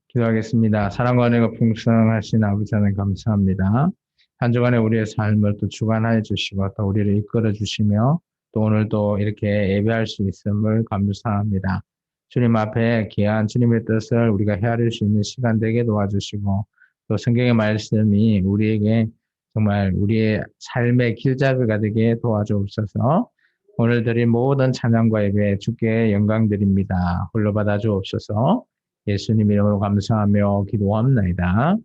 기도하겠습니다. 사랑과 은혜가 풍성하신 아버지 하나님 감사합니다. 한 주간에 우리의 삶을 또 주관하여 주시고 또 우리를 이끌어 주시며 또 오늘도 이렇게 예배할 수 있음을 감사합니다. 주님 앞에 귀한 주님의 뜻을 우리가 헤아릴 수 있는 시간 되게 도와주시고 또 성경의 말씀이 우리에게 정말 우리의 삶의 길잡이가 되게 도와주옵소서. 오늘 드린 모든 찬양과 예배 주께 영광 드립니다. 홀로 받아 주옵소서. 예수님 이름으로 감사하며 기도합나이다.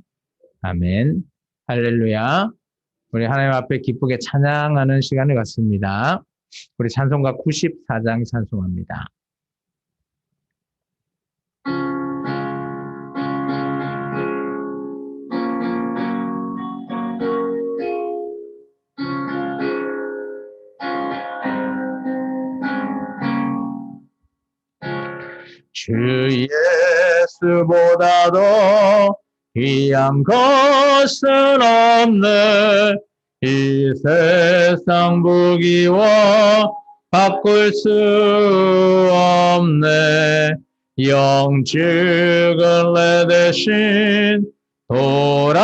아멘. 할렐루야. 우리 하나님 앞에 기쁘게 찬양하는 시간을 갖습니다. 우리 찬송가 94장 찬송합니다. 주 예수보다도 귀한 것은 없네. 이 세상 부귀와 바꿀 수 없네. 영적은 내 대신 돌아가신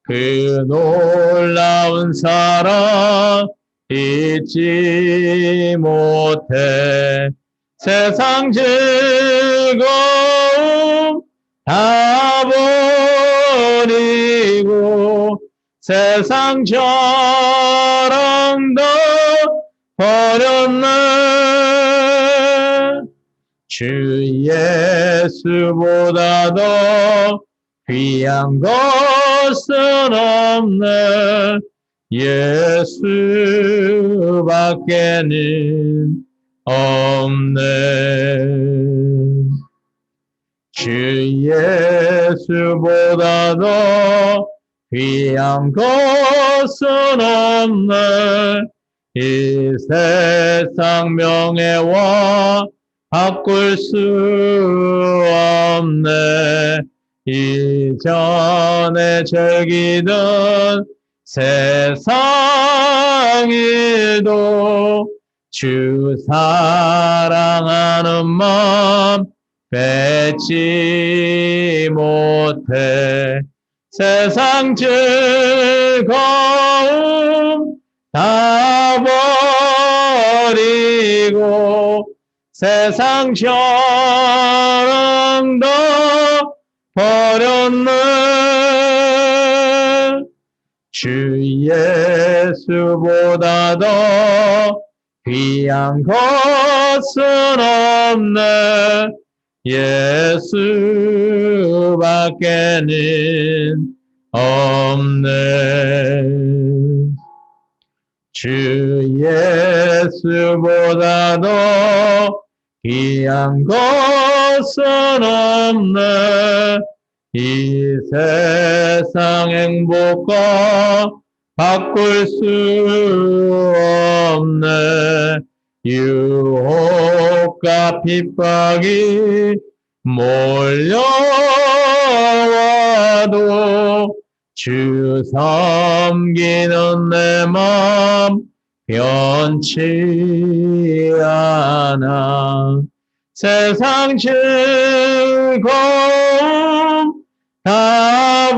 그 놀라운 사랑 잊지 못해. 세상 즐거움 다 버리고 세상 자랑도 버렸네. 주 예수보다도 귀한 것은 없네. 예수밖에는 없네. 주 예수보다도 귀한 것은 없네. 이 세상 명예와 바꿀 수 없네. 이전에 즐기던 세상 일도 주 사랑하는 마음 뺏지 못해. 세상 즐거움 다 버리고 세상 자랑도 버렸네. 주 예수보다도 귀한 것은 없네. 예수밖에는 없네. 주 예수보다도 귀한 것은 없네. 이 세상 행복과 바꿀 수 없네. 유혹과 핍박이 몰려와도 주 섬기는 내 맘 변치 않아. 세상 즐거움 다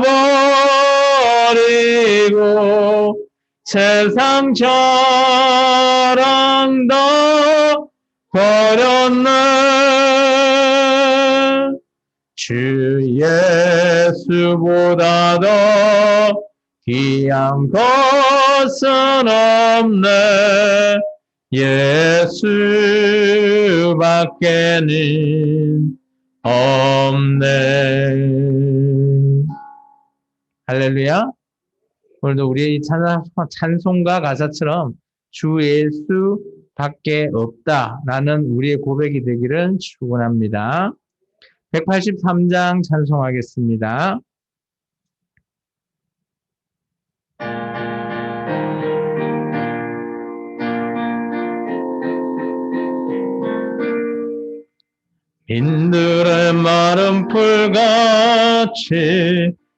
버리고 세상 자랑도 버렸네. 주 예수보다도 귀한 것은 없네. 예수밖에는 없네. 할렐루야. 오늘도 우리의 찬송가 가사처럼 주 예수밖에 없다라는 우리의 고백이 되기를 축원합니다. 183장 찬송하겠습니다. 인들의 마른 풀같이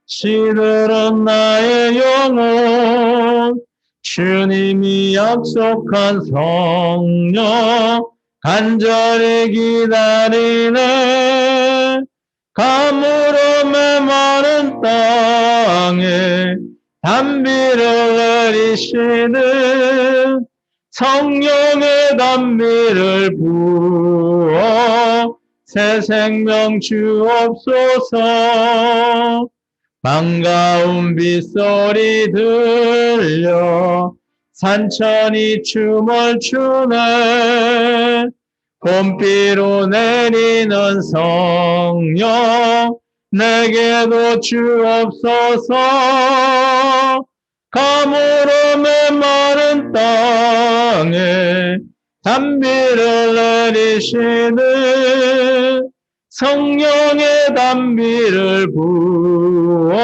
시들은 나의 영혼. 주님이 약속한 성령 간절히 기다리네. 가물어 메마른 땅에 단비를 내리시는 성령의 단비를 부어 새 생명 주옵소서. 반가운 빗소리 들려 산천이 춤을 추네. 봄비로 내리는 성령 내게도 주옵소서. 가물어 메마른 땅에 단비를 내리시는 성령의 단비를 부어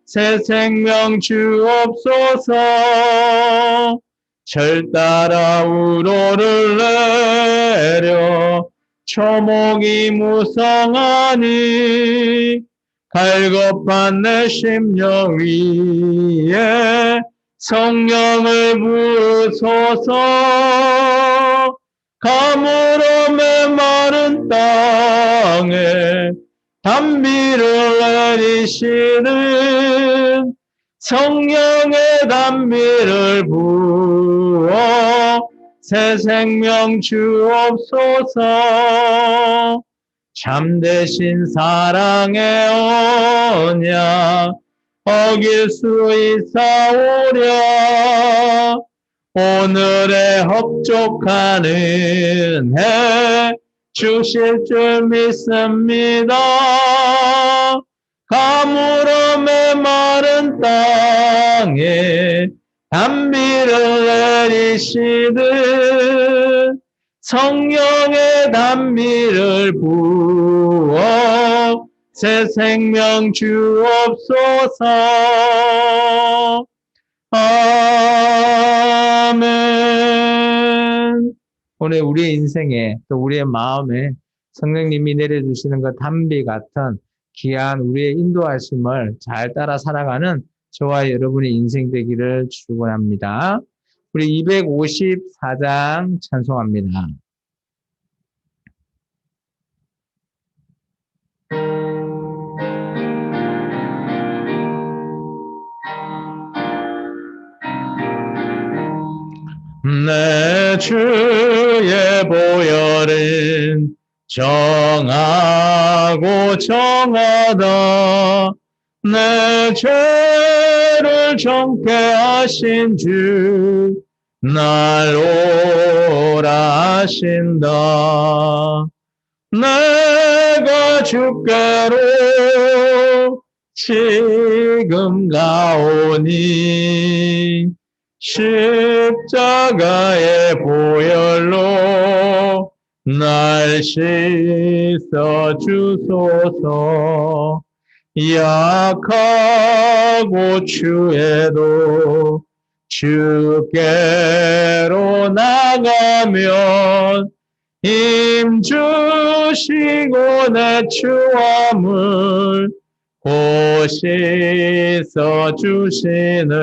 새 생명 주옵소서. 철 따라 우로를 내려 초목이 무성하니 갈급한 내 심령 위에 성령을 부으소서. 가물어 메마른 땅에 단비를 내리시는 성령의 단비를 부어 새 생명 주옵소서. 참되신 사랑의 언약 어길 수 있사오랴. 오늘의 흡족한 은혜 주실 줄 믿습니다. 가물어 메마른 땅에 단비를 내리시듯 성령의 단비를 부어 새 생명 주옵소서. 아멘. 오늘 우리의 인생에 또 우리의 마음에 성령님이 내려주시는 그 단비 같은 귀한 우리의 인도하심을 잘 따라 살아가는 저와 여러분의 인생 되기를 축원합니다. 우리 254장 찬송합니다. 내 주의 보혈은 정하고 정하다. 내 죄를 정케 하신 주 날 오라 하신다. 내가 주께로 지금 가오니 십자가의 보혈로 날 씻어 주소서. 약하고 추해도 주께로 나가면 힘 주시고 내 추함을 곧 씻어 주시네.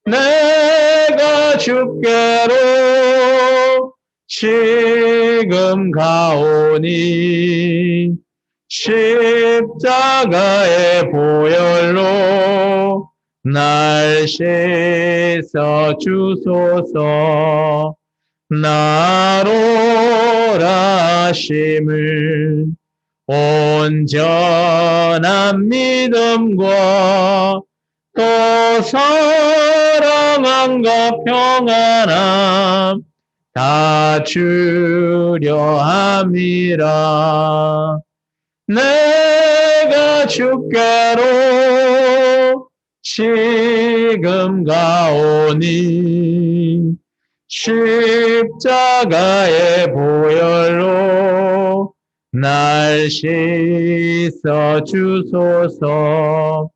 내가 주께로 지금 가오니 십자가의 보혈로 날 씻어 주소서. 나로라 하심을 온전한 믿음과 또 사랑함과 평안함 다 주려 함이라. 내가 주께로 지금 가오니 십자가의 보혈로 날 씻어 주소서.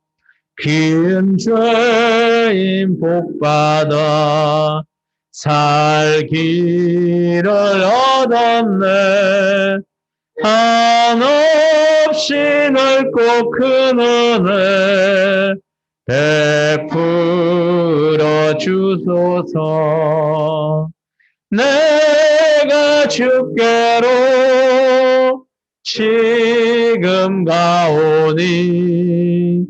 큰 죄인 복받아 살 길을 얻었네. 한없이 넓고 큰 은혜 베풀어 주소서. 내가 주께로 지금 가오니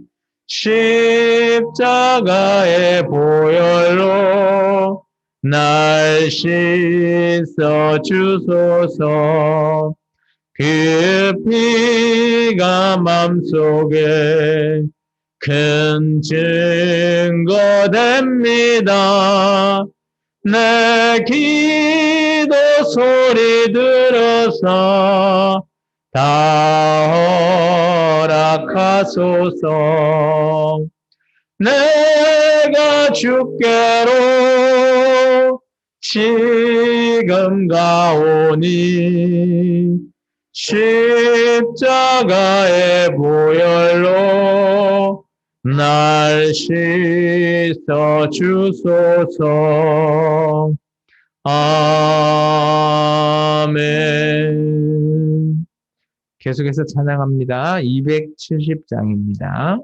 십자가의 보혈로 날 씻어 주소서. 그 피가 맘속에 큰 증거 됩니다. 내 기도 소리 들어서 다 허락하소서. 내가 주께로 지금 가오니 십자가의 보혈로 날 씻어 주소서. 아멘. 계속해서 찬양합니다. 270장입니다.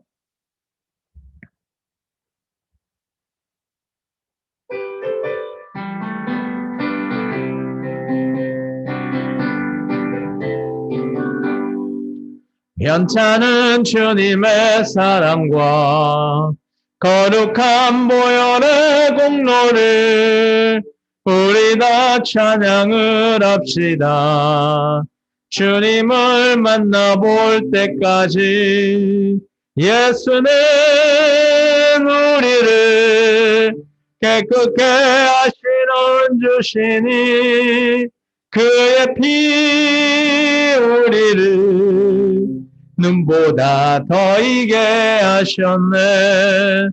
변찮은 주님의 사랑과 거룩한 보혈의 공로를 우리 다 찬양을 합시다. 주님을 만나볼 때까지 예수는 우리를 깨끗게 하시는 주시니 그의 피 우리를 눈보다 더 이게 하셨네.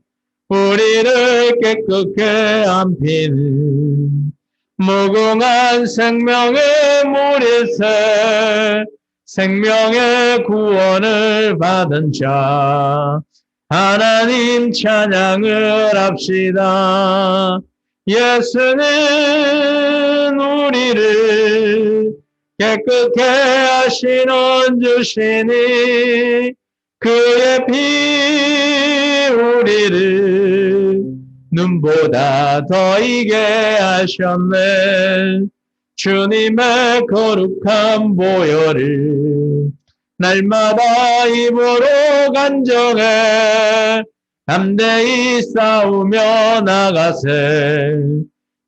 우리를 깨끗게 한 피는 무궁한 생명의 물일세. 생명의 구원을 받은 자 하나님 찬양을 합시다. 예수는 우리를 깨끗게 하시는 주시니 그의 피 우리를 눈보다 더 이게 하셨네. 주님의 거룩한 보혈을 날마다 입으로 간정해 담대히 싸우며 나가세.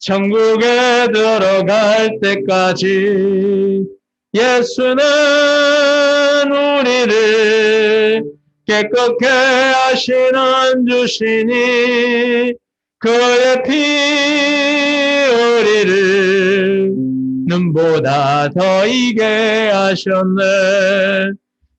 천국에 들어갈 때까지 예수는 우리를 깨끗게 하시는 주시니 그의 피 우리를 눈보다 더 이게 하셨네.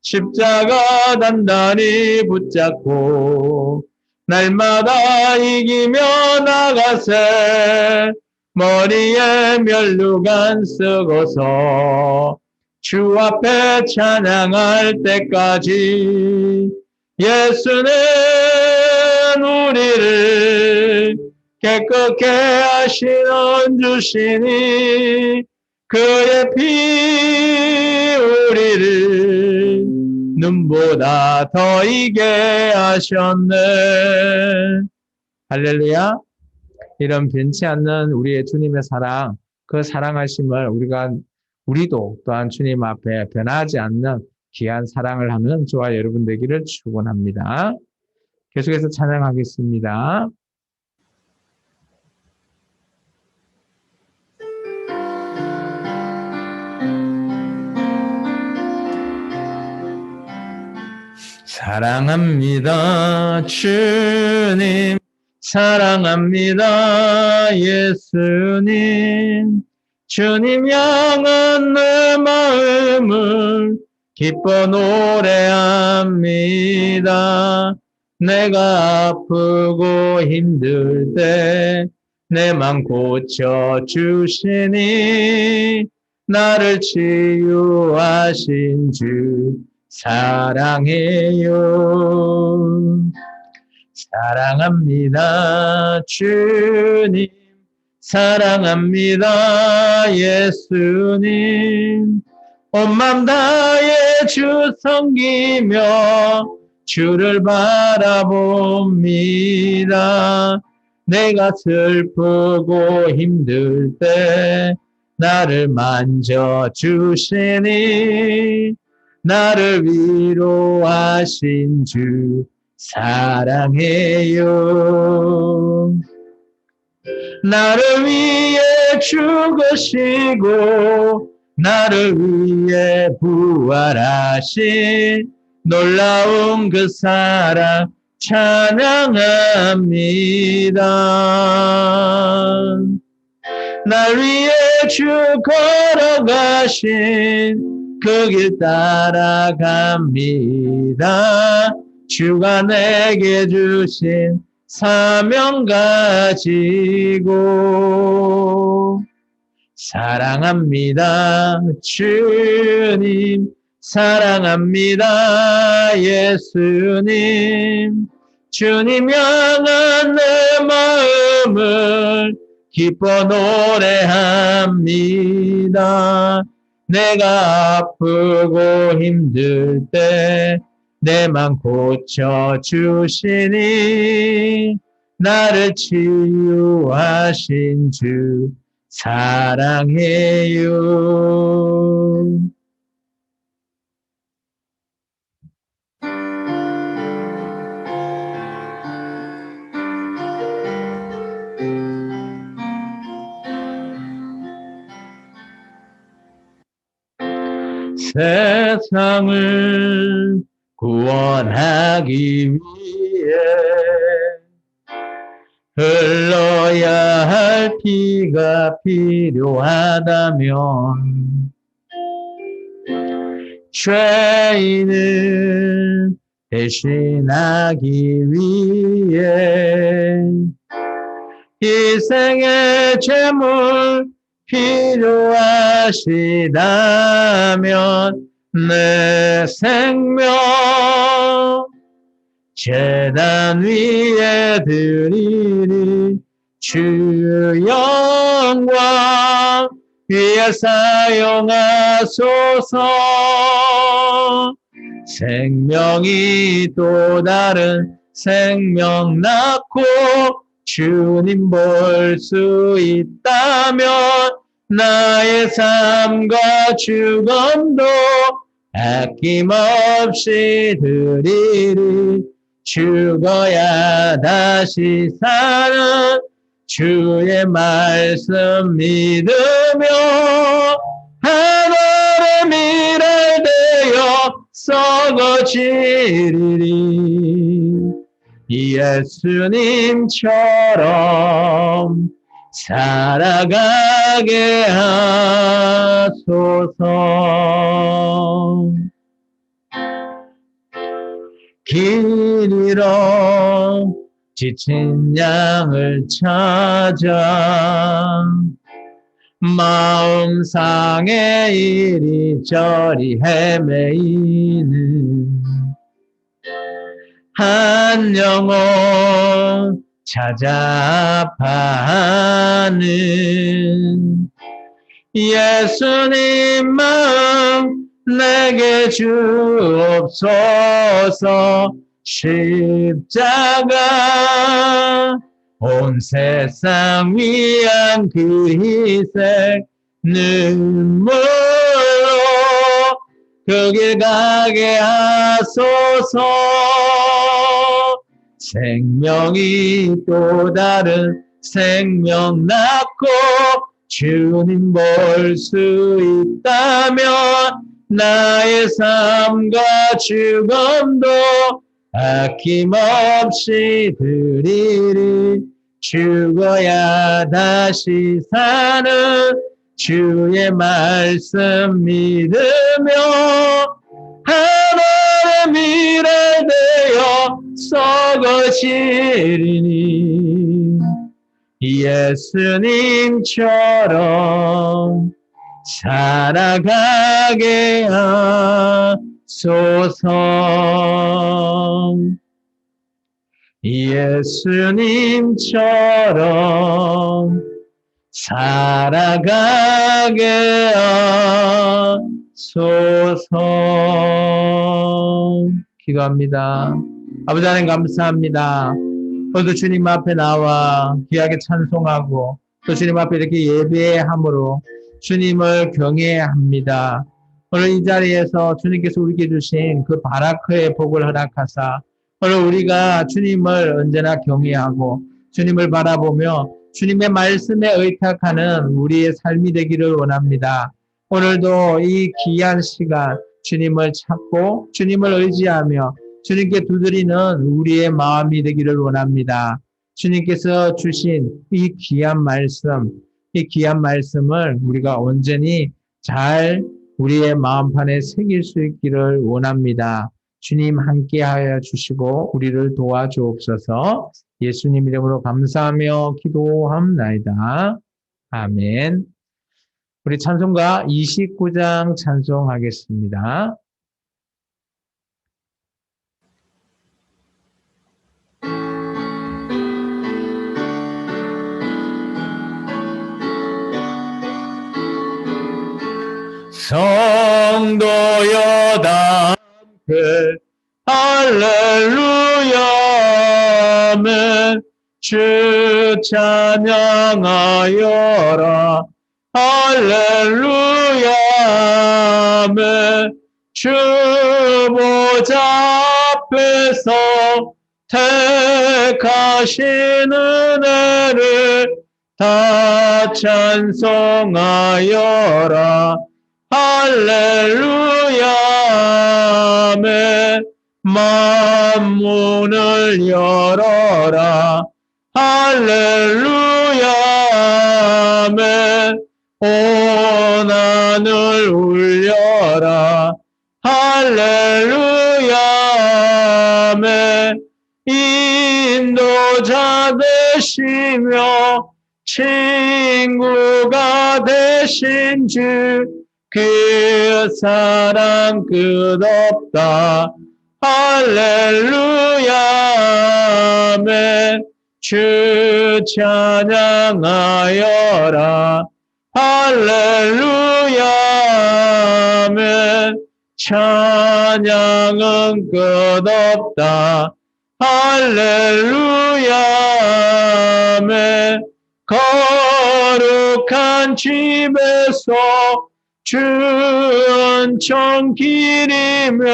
십자가 단단히 붙잡고 날마다 이기며 나가세. 머리에 면류관 쓰고서 주 앞에 찬양할 때까지 예수는 우리를 깨끗게 하시는 주시니 그의 피 우리를 눈보다 더 이게 하셨네. 할렐루야. 이런 변치 않는 우리의 주님의 사랑, 그 사랑하심을 우리도 또한 주님 앞에 변하지 않는 귀한 사랑을 하는 저와 여러분 되기를 축원합니다. 계속해서 찬양하겠습니다. 사랑합니다 주님, 사랑합니다 예수님. 주님 향한 내 마음을 기뻐 노래합니다. 내가 아프고 힘들 때 내 맘 고쳐주시니 나를 치유하신 주 사랑해요. 사랑합니다 주님, 사랑합니다 예수님. 온 맘 다해 주 섬기며 주를 바라봅니다. 내가 슬프고 힘들 때 나를 만져주시니 나를 위로하신 주 사랑해요. 나를 위해 죽으시고 나를 위해 부활하신 놀라운 그 사랑 찬양합니다. 날 위해 주 걸어가신 그 길 따라갑니다. 주가 내게 주신 사명 가지고 사랑합니다. 주님 사랑합니다. 예수님 주님 향한 내 마음을 기뻐 노래합니다. 내가 아프고 힘들 때 내 맘 고쳐주시니 나를 치유하신 주 사랑해요. 세상을 구원하기 위해 흘러야 할 피가 필요하다면 죄인을 대신하기 위해 희생의 제물 필요하시다면 내 생명 제단 위에 드리리 주 영광 위에 사용하소서. 생명이 또 다른 생명 낳고 주님 볼 수 있다면 나의 삶과 죽음도 아낌없이 드리리. 죽어야 다시 사는 주의 말씀 믿으며 하늘의 미랄 되어 썩어지리리. 예수님처럼 살아가게 하소서. 길 잃어 지친 양을 찾아 마음상에 이리저리 헤매이는 한 영혼 찾아 아파하는 예수님 마음 내게 주옵소서. 십자가 온 세상 위한 그 희생 눈물로 그 길 가게 하소서. 생명이 또 다른 생명 낳고 주님 볼 수 있다면 나의 삶과 죽음도 아낌없이 드리리. 죽어야 다시 사는 주의 말씀 믿으며 하늘의 미랄 되어 썩어지리니 예수님처럼 살아가게 하소서. 예수님처럼 살아가게 하소서. 기도합니다. 아버지 하나님 감사합니다. 오늘도 주님 앞에 나와 귀하게 찬송하고 또 주님 앞에 이렇게 예배함으로 주님을 경외합니다. 오늘 이 자리에서 주님께서 우리에게 주신 그 바라크의 복을 허락하사 오늘 우리가 주님을 언제나 경외하고 주님을 바라보며 주님의 말씀에 의탁하는 우리의 삶이 되기를 원합니다. 오늘도 이 귀한 시간 주님을 찾고 주님을 의지하며 주님께 두드리는 우리의 마음이 되기를 원합니다. 주님께서 주신 이 귀한 말씀을 우리가 온전히 잘 우리의 마음판에 새길 수 있기를 원합니다. 주님 함께하여 주시고 우리를 도와주옵소서. 예수님 이름으로 감사하며 기도합나이다. 아멘. 우리 찬송가 29장 찬송하겠습니다. 성도여 다 함께 할렐루야 아멘. 주 찬양하여라 할렐루야 아멘. 주 보좌 앞에서 택하신 은혜를 다 찬송하여라 할렐루야 아멘. 만문을 열어라 할렐루야 아멘. 온 하늘 울려라 할렐루야 아멘. 인도자 되시며 친구가 되신 주 그 사랑 끝없다 할렐루야 아멘. 주 찬양하여라 할렐루야 아멘. 찬양은 끝없다 할렐루야 아멘. 거룩한 집에서 주 은총 기리며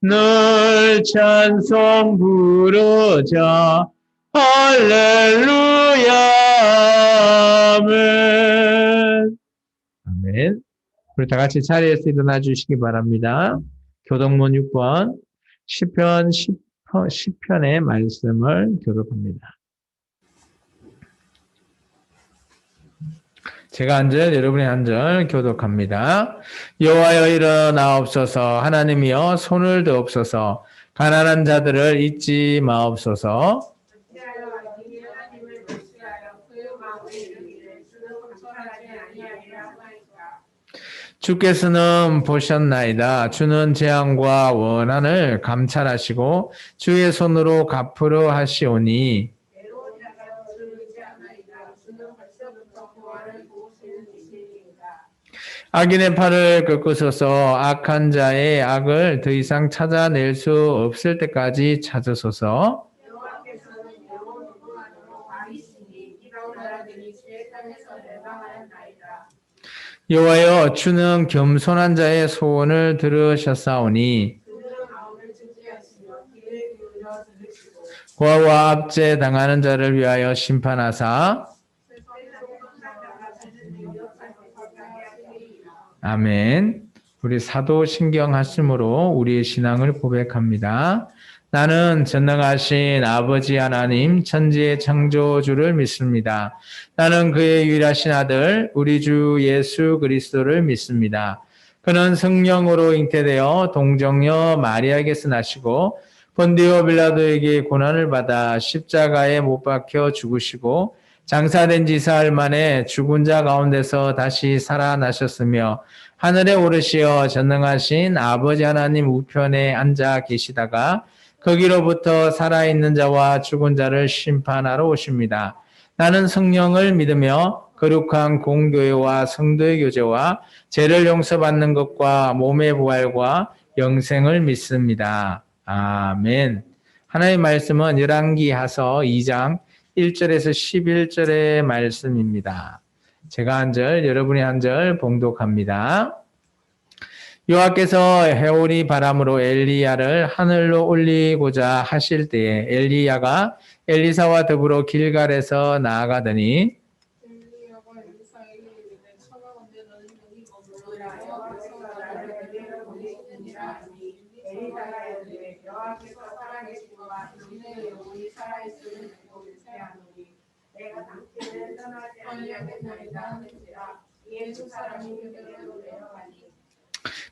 늘 찬송 부르자 할렐루야 아멘. 아멘. 우리 다 같이 자리에서 일어나 주시기 바랍니다. 교독문 6번 시편 10편의 말씀을 교독합니다. 제가 한 절, 여러분이 한 절 교독합니다. 여호와여 일어나옵소서. 하나님이여 손을 드옵소서. 가난한 자들을 잊지 마옵소서. 주께서는 보셨나이다. 주는 재앙과 원한을 감찰하시고 주의 손으로 갚으려 하시오니 악인의 팔을 꺾으소서. 악한 자의 악을 더 이상 찾아낼 수 없을 때까지 찾으소서. 여호와여 주는 겸손한 자의 소원을 들으셨사오니 고아와 압제 당하는 자를 위하여 심판하사 아멘. 우리 사도신경 하심으로 우리의 신앙을 고백합니다. 나는 전능하신 아버지 하나님 천지의 창조주를 믿습니다. 나는 그의 유일하신 아들 우리 주 예수 그리스도를 믿습니다. 그는 성령으로 잉태되어 동정녀 마리아에게서 나시고 본디오 빌라도에게 고난을 받아 십자가에 못 박혀 죽으시고 장사된 지 사흘 만에 죽은 자 가운데서 다시 살아나셨으며 하늘에 오르시어 전능하신 아버지 하나님 우편에 앉아 계시다가 거기로부터 살아있는 자와 죽은 자를 심판하러 오십니다. 나는 성령을 믿으며 거룩한 공교회와 성도의 교제와 죄를 용서받는 것과 몸의 부활과 영생을 믿습니다. 아멘. 하나님의 말씀은 열왕기하서 2장 1절에서 11절의 말씀입니다. 제가 한 절, 여러분이 한 절 봉독합니다. 여호와께서 해오리 바람으로 엘리야를 하늘로 올리고자 하실 때에 엘리야가 엘리사와 더불어 길갈에서 나아가더니 엘리야가 엘리사에게 이르되 청하건대 너는 여기 머무르라 여호와께서 나를 너희에게 보내시느니라 하니 엘리사가 이르되 여호와께서 살아계시거니와 당신의 영혼이 살아있음을 믿고 맹세하노니 내가 당신을 떠나지 아니하겠나이다 하는지라. 이에 두 사람이 그들로 내려가니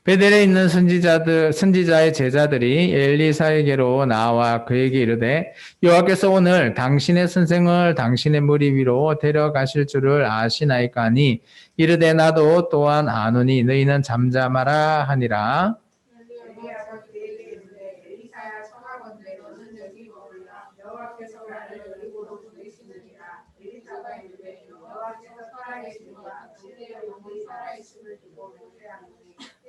베델에 있는 선지자의 제자들이 엘리사에게로 나와 그에게 이르되 여호와께서 오늘 당신의 선생을 당신의 머리 위로 데려가실 줄을 아시나이까 하니 이르되 나도 또한 아노니 너희는 잠잠하라 하니라. 엘리야가 그에게 이르되 엘리사야 청하건대 너는 여기 머물라 여호와께서 나를 너희로 보내시느니라. 엘리사가 이르되 여호와께서 살아계시거니와 당신의 영혼이 살아있음을 믿고 맹세하노니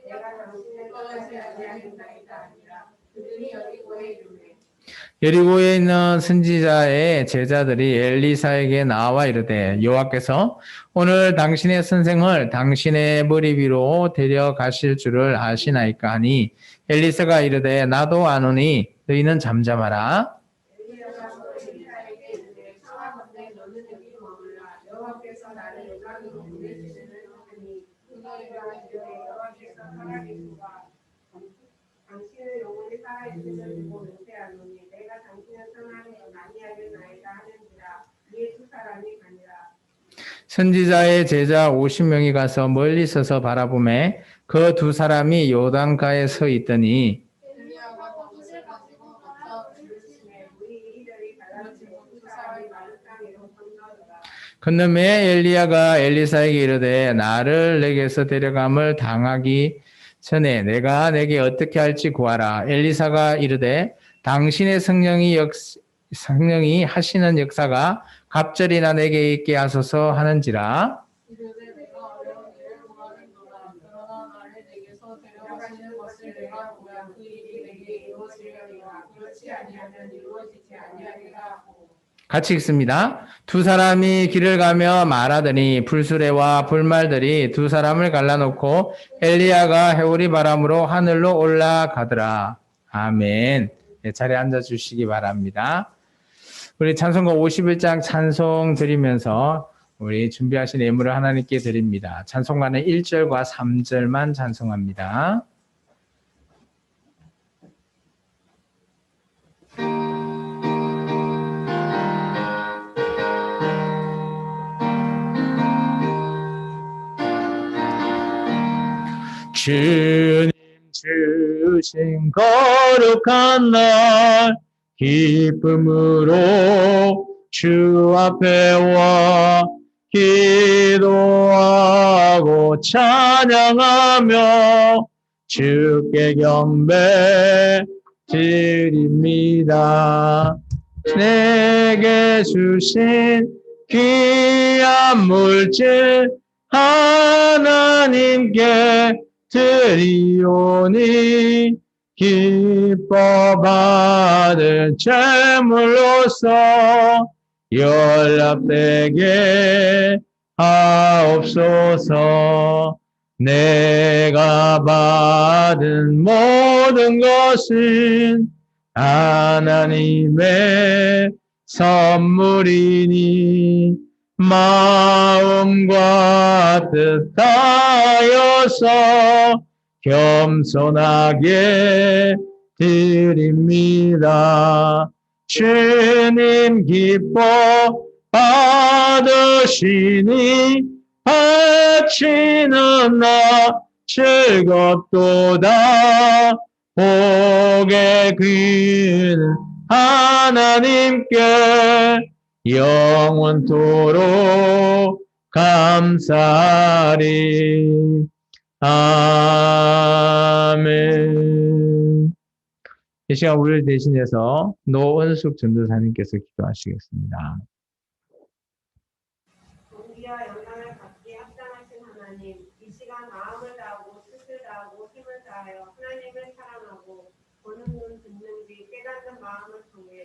내가 당신을 떠나지 아니하겠나이다 하니라. 그들이 여리고에 이르되 여리고에 있는 선지자의 제자들이 엘리사에게 나와 이르되 여호와께서 오늘 당신의 선생을 당신의 머리 위로 데려가실 줄을 아시나이까 하니 엘리사가 이르되 나도 아노니 너희는 잠잠하라. 엘리야가 또 엘리사에게 이르되 청하건대 너는 여기 머물라 여호와께서 나를 연락으로 보내시기를 하니 그가 이르되 여호와께서 살아계시거니와 당신의 영혼이 살아있음을 믿고 맹세하노니 내가 당신을 떠나지 아니하겠나이다 하는지라. 이에 두 사람이 가니라. 선지자의 제자 50명이 가서 멀리 서서 바라보매 그 두 사람이 요단가에 서 있더니 엘리야가 덫을 가지고 갖다 부르시매 물이 이리저리 갈라지고 두 사람이 마른 땅 위로 건너더라. 그놈에 엘리야가 엘리사에게 이르되 나를 내게서 데려감을 당하기 전에 내가 내게 어떻게 할지 구하라. 엘리사가 이르되 당신의 성령이 하시는 역사가 갑절이나 내게 있게 하소서 하는지라. 이르되 내가 어려운 일을 구하는도다. 그러나 나를 내게서 데려가시는 것을 내가 보면 그 일이 내게 이루어지려니와 그렇지 아니하면 이루어지지 아니하리라 하고. 같이 읽습니다. 두 사람이 길을 가며 말하더니 불수레와 불말들이 두 사람을 갈라놓고 엘리야가 해오리 바람으로 하늘로 올라가더라. 아멘. 네, 자리에 앉아주시기 바랍니다. 우리 찬송가 51장 찬송 드리면서 우리 준비하신 예물을 하나님께 드립니다. 찬송가는 1절과 3절만 찬송합니다. 주님 주신 거룩한 날 기쁨으로 주 앞에 와 기도하고 찬양하며 주께 경배 드립니다. 내게 주신 귀한 물질 하나님께 드리오니 기뻐 받을 제물로서 연락되게 하옵소서. 내가 받은 모든 것은 하나님의 선물이니 마음과 뜻하여서 겸손하게 드립니다. 주님 기뻐 받으시니 바치는 나 즐겁도다. 복의 귀는 하나님께 영원토록 감사하리. 아멘. 이 시간 우리를 대신해서 노은숙 전도사님께서 기도하시겠습니다. 존귀와 영광을 받기에 합당하신 하나님, 이 시간 마음을 다하고 뜻을 다하고 힘을 다하여 하나님을 사랑하고 보는 눈 듣는 귀 깨닫는 마음을 통해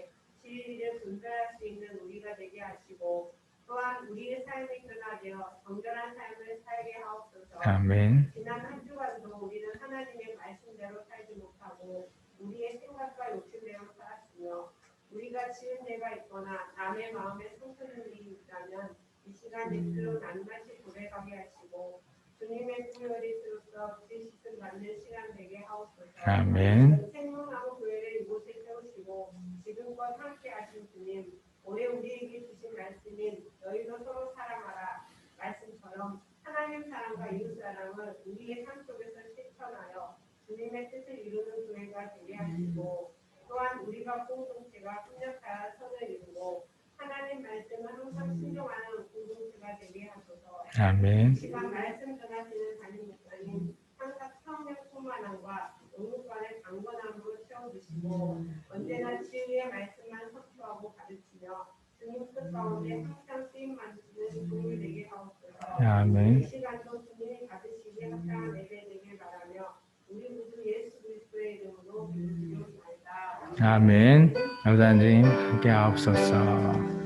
주일을 분별할 수 있는 우리가 되게 하시고 또한 우리의 삶이 변화되어 정결한 삶을 살게 하옵소서. 아멘. 지난 한 주간도 우리는 하나님의 말씀대로 살지 못하고 우리의 생각과 욕심대로 살았으며 우리가 지은 죄가 있거나 남의 마음에 상처는 일이 있다면 이 시간 예수로 낱낱이 고백하게 하시고 주님의 보혈이로써 그 씻음 받는 시간 되게 하옵소서. 아멘. 생명나무 교회를 이곳에 세우시고 지금껏 함께 하신 주님, 올해 우리에게 주신 말씀인 너희도 서로 사랑하라 말씀처럼 하나님 사랑과 이웃 사랑을 우리의 삶 속에서 실천하여 주님의 뜻을 이루는 교회가 되게 하시고 또한 우리가 공동체가 협력하여 선을 이루고 하나님 말씀을 항상 신종하는 공동체가 되게 하소서. 아멘. 시간 말씀 전하시는 담임 목사님 항상 성령 충만함과 영육간의 강건함으로 채워주시고 언제나 진리의 말씀만 선포하고 가르치며 주님 뜻 가운데 항상 쓰임 만드시는 도움이 되게 하옵소서. 아멘. 이 시간도 주님이 받으시기에 합당한 예배 되길 바라며 우리 모두 예수 그리스도의 이름으로 기도드리옵나이다. 아멘. 감사님 함께 하옵소서.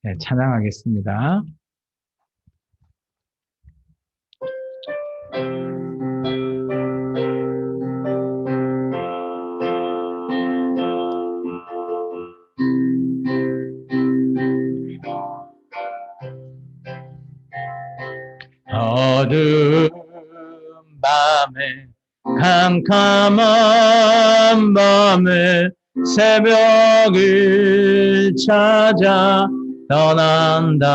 네, 찬양하겠습니다. 어두운 밤에 캄캄한 밤에 새벽을 찾아 떠난다.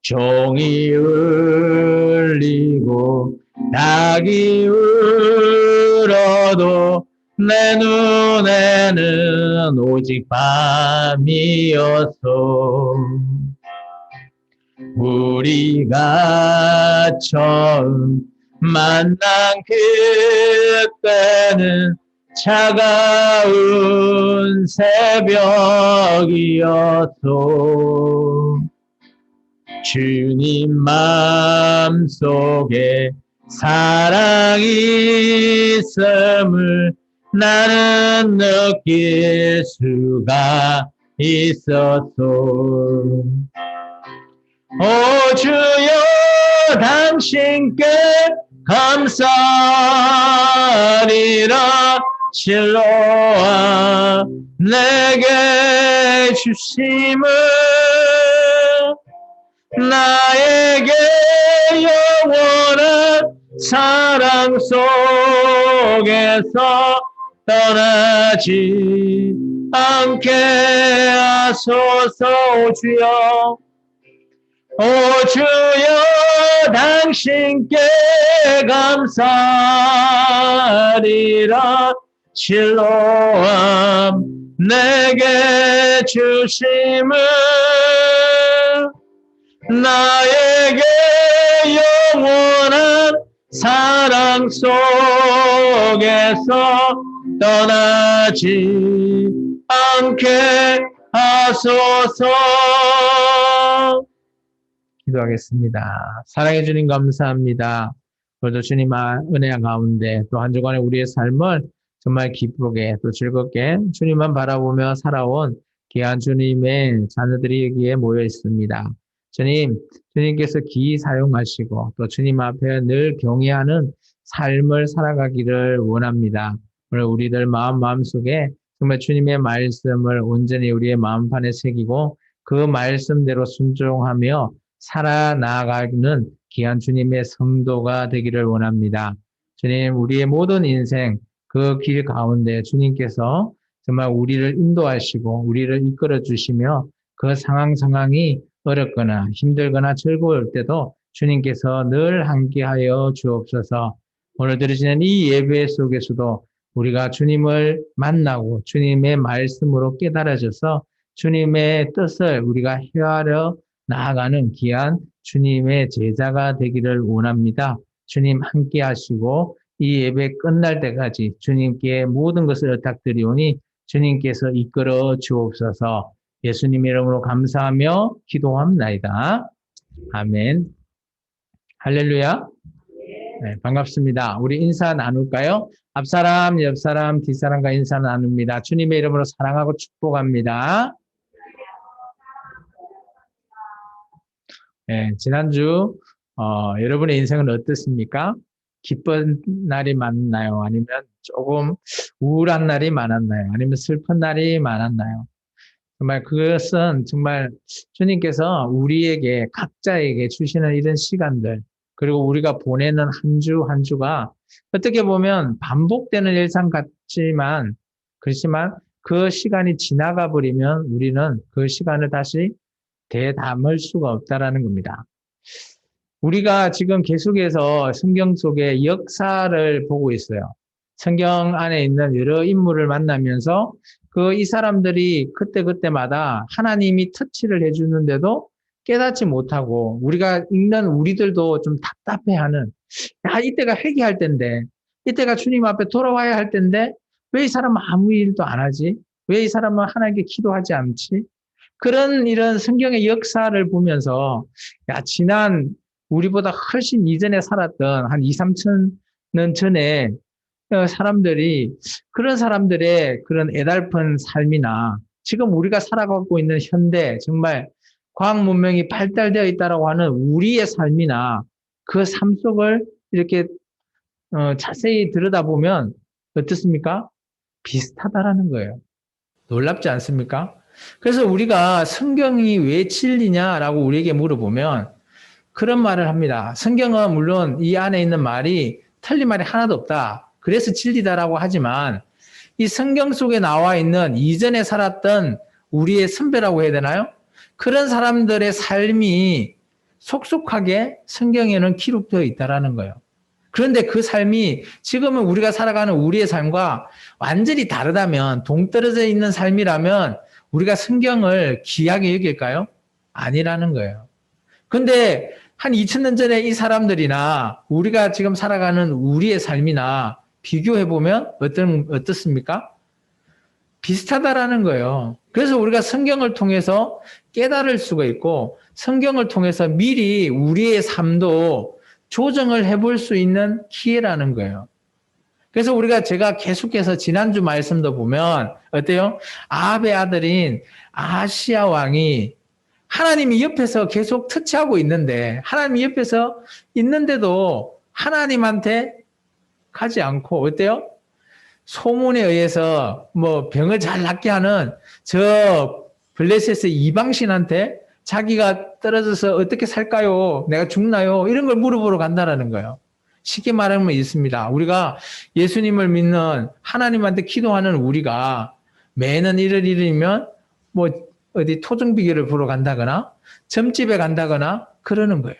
종이 울리고 닭이 울어도 내 눈에는 오직 밤이었어. 우리가 처음 만난 그때는 차가운 새벽이었어. 주님 마음속에 사랑이 있음을 나는 느낄 수가 있었어. 오 주여 당신께 감사하리라. 실로와 내게 주심을 나에게 영원한 사랑 속에서 떠나지 않게 하소서. 주여 오 주여 당신께 감사하리라. 실로암 내게 주심을 나에게 영원한 사랑 속에서 떠나지 않게 하소서. 기도하겠습니다. 사랑해 주님 감사합니다. 오늘도 주님 은혜 가운데 또 한 주간의 우리의 삶을 정말 기쁘게 또 즐겁게 주님만 바라보며 살아온 귀한 주님의 자녀들이 여기에 모여 있습니다. 주님께서 기이 사용하시고 또 주님 앞에 늘 경외하는 삶을 살아가기를 원합니다. 오늘 우리들 마음속에 정말 주님의 말씀을 온전히 우리의 마음판에 새기고 그 말씀대로 순종하며 살아나가는 귀한 주님의 성도가 되기를 원합니다. 주님, 우리의 모든 인생 그 길 가운데 주님께서 정말 우리를 인도하시고 우리를 이끌어 주시며 그 상황이 어렵거나 힘들거나 즐거울 때도 주님께서 늘 함께하여 주옵소서. 오늘 드리시는 이 예배 속에서도 우리가 주님을 만나고 주님의 말씀으로 깨달아져서 주님의 뜻을 우리가 헤아려 나아가는 귀한 주님의 제자가 되기를 원합니다. 주님 함께 하시고 이 예배 끝날 때까지 주님께 모든 것을 의탁드리오니 주님께서 이끌어 주옵소서. 예수님 이름으로 감사하며 기도합나이다. 아멘. 할렐루야. 네, 반갑습니다. 우리 인사 나눌까요? 앞사람, 옆사람, 뒷사람과 인사 나눕니다. 주님의 이름으로 사랑하고 축복합니다. 네, 지난주 여러분의 인생은 어떻습니까? 기쁜 날이 많나요? 아니면 조금 우울한 날이 많았나요? 아니면 슬픈 날이 많았나요? 정말 그것은 정말 주님께서 우리에게 각자에게 주시는 이런 시간들, 그리고 우리가 보내는 한 주 한 주가 어떻게 보면 반복되는 일상 같지만, 그렇지만 그 시간이 지나가 버리면 우리는 그 시간을 다시 되담을 수가 없다라는 겁니다. 우리가 지금 계속해서 성경 속의 역사를 보고 있어요. 성경 안에 있는 여러 인물을 만나면서 이 사람들이 그때그때마다 하나님이 터치를 해주는데도 깨닫지 못하고, 우리가 읽는 우리들도 좀 답답해하는, 이때가 회개할 때인데, 이때가 주님 앞에 돌아와야 할 때인데 왜 이 사람은 아무 일도 안 하지? 왜 이 사람은 하나님께 기도하지 않지? 그런 이런 성경의 역사를 보면서 지난 우리보다 훨씬 이전에 살았던 한 2, 3천 년 전에 사람들이, 그런 사람들의 그런 애달픈 삶이나 지금 우리가 살아가고 있는 현대, 정말 과학 문명이 발달되어 있다라고 하는 우리의 삶이나 그 삶 속을 이렇게 자세히 들여다보면 어떻습니까? 비슷하다라는 거예요. 놀랍지 않습니까? 그래서 우리가 성경이 왜 진리냐라고 우리에게 물어보면 그런 말을 합니다. 성경은 물론 이 안에 있는 말이 틀린 말이 하나도 없다, 그래서 진리다라고 하지만, 이 성경 속에 나와 있는 이전에 살았던 우리의 선배라고 해야 되나요? 그런 사람들의 삶이 속속하게 성경에는 기록되어 있다라는 거예요. 그런데 그 삶이 지금은 우리가 살아가는 우리의 삶과 완전히 다르다면, 동떨어져 있는 삶이라면 우리가 성경을 귀하게 여길까요? 아니라는 거예요. 근데 한 2000년 전에 이 사람들이나 우리가 지금 살아가는 우리의 삶이나 비교해보면 어떻습니까? 비슷하다라는 거예요. 그래서 우리가 성경을 통해서 깨달을 수가 있고, 성경을 통해서 미리 우리의 삶도 조정을 해볼 수 있는 기회라는 거예요. 그래서 제가 계속해서 지난주 말씀도 보면 어때요? 아합의 아들인 아하시야 왕이 하나님이 옆에서 계속 터치하고 있는데, 하나님이 옆에서 있는데도 하나님한테 가지 않고 어때요? 소문에 의해서 병을 잘 낫게 하는 저 블레셋의 이방신한테 자기가 떨어져서 어떻게 살까요? 내가 죽나요? 이런 걸 물어보러 간다라는 거예요. 쉽게 말하면 있습니다. 우리가 예수님을 믿는, 하나님한테 기도하는 우리가 매년 일요일이면 어디 토종비결을 보러 간다거나 점집에 간다거나 그러는 거예요.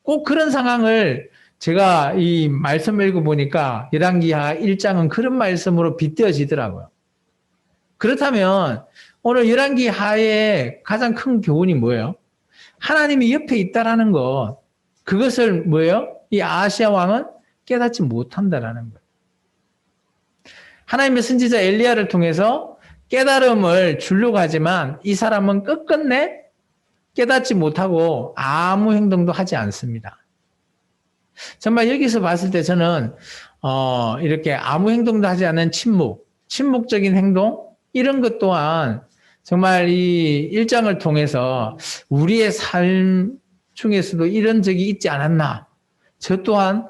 꼭 그런 상황을 제가 이 말씀 읽어보니까 열왕기하 1장은 그런 말씀으로 빗대어지더라고요. 그렇다면 오늘 열왕기하의 가장 큰 교훈이 뭐예요? 하나님이 옆에 있다라는 것, 그것을 뭐예요? 이 아하시야 왕은 깨닫지 못한다라는 거예요. 하나님의 선지자 엘리야를 통해서 깨달음을 주려고 하지만 이 사람은 끝끝내 깨닫지 못하고 아무 행동도 하지 않습니다. 정말 여기서 봤을 때 저는 이렇게 아무 행동도 하지 않는 침묵적인 행동, 이런 것 또한 정말 이 1장을 통해서 우리의 삶 중에서도 이런 적이 있지 않았나. 저 또한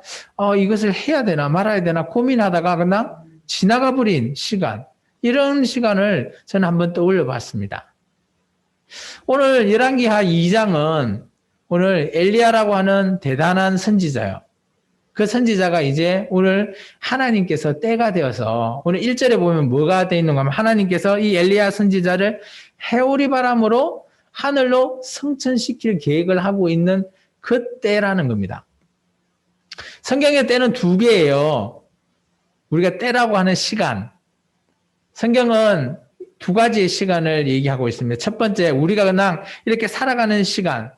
이것을 해야 되나 말아야 되나 고민하다가 그냥 지나가 버린 시간, 이런 시간을 저는 한번 떠올려 봤습니다. 오늘 열왕기하 2장은 오늘 엘리야라고 하는 대단한 선지자예요. 그 선지자가 이제 오늘 하나님께서 때가 되어서, 오늘 1절에 보면 뭐가 되어 있는가 하면 하나님께서 이 엘리야 선지자를 해오리 바람으로 하늘로 승천시킬 계획을 하고 있는 그 때라는 겁니다. 성경의 때는 두 개예요. 우리가 때라고 하는 시간, 성경은 두 가지의 시간을 얘기하고 있습니다. 첫 번째, 우리가 그냥 이렇게 살아가는 시간을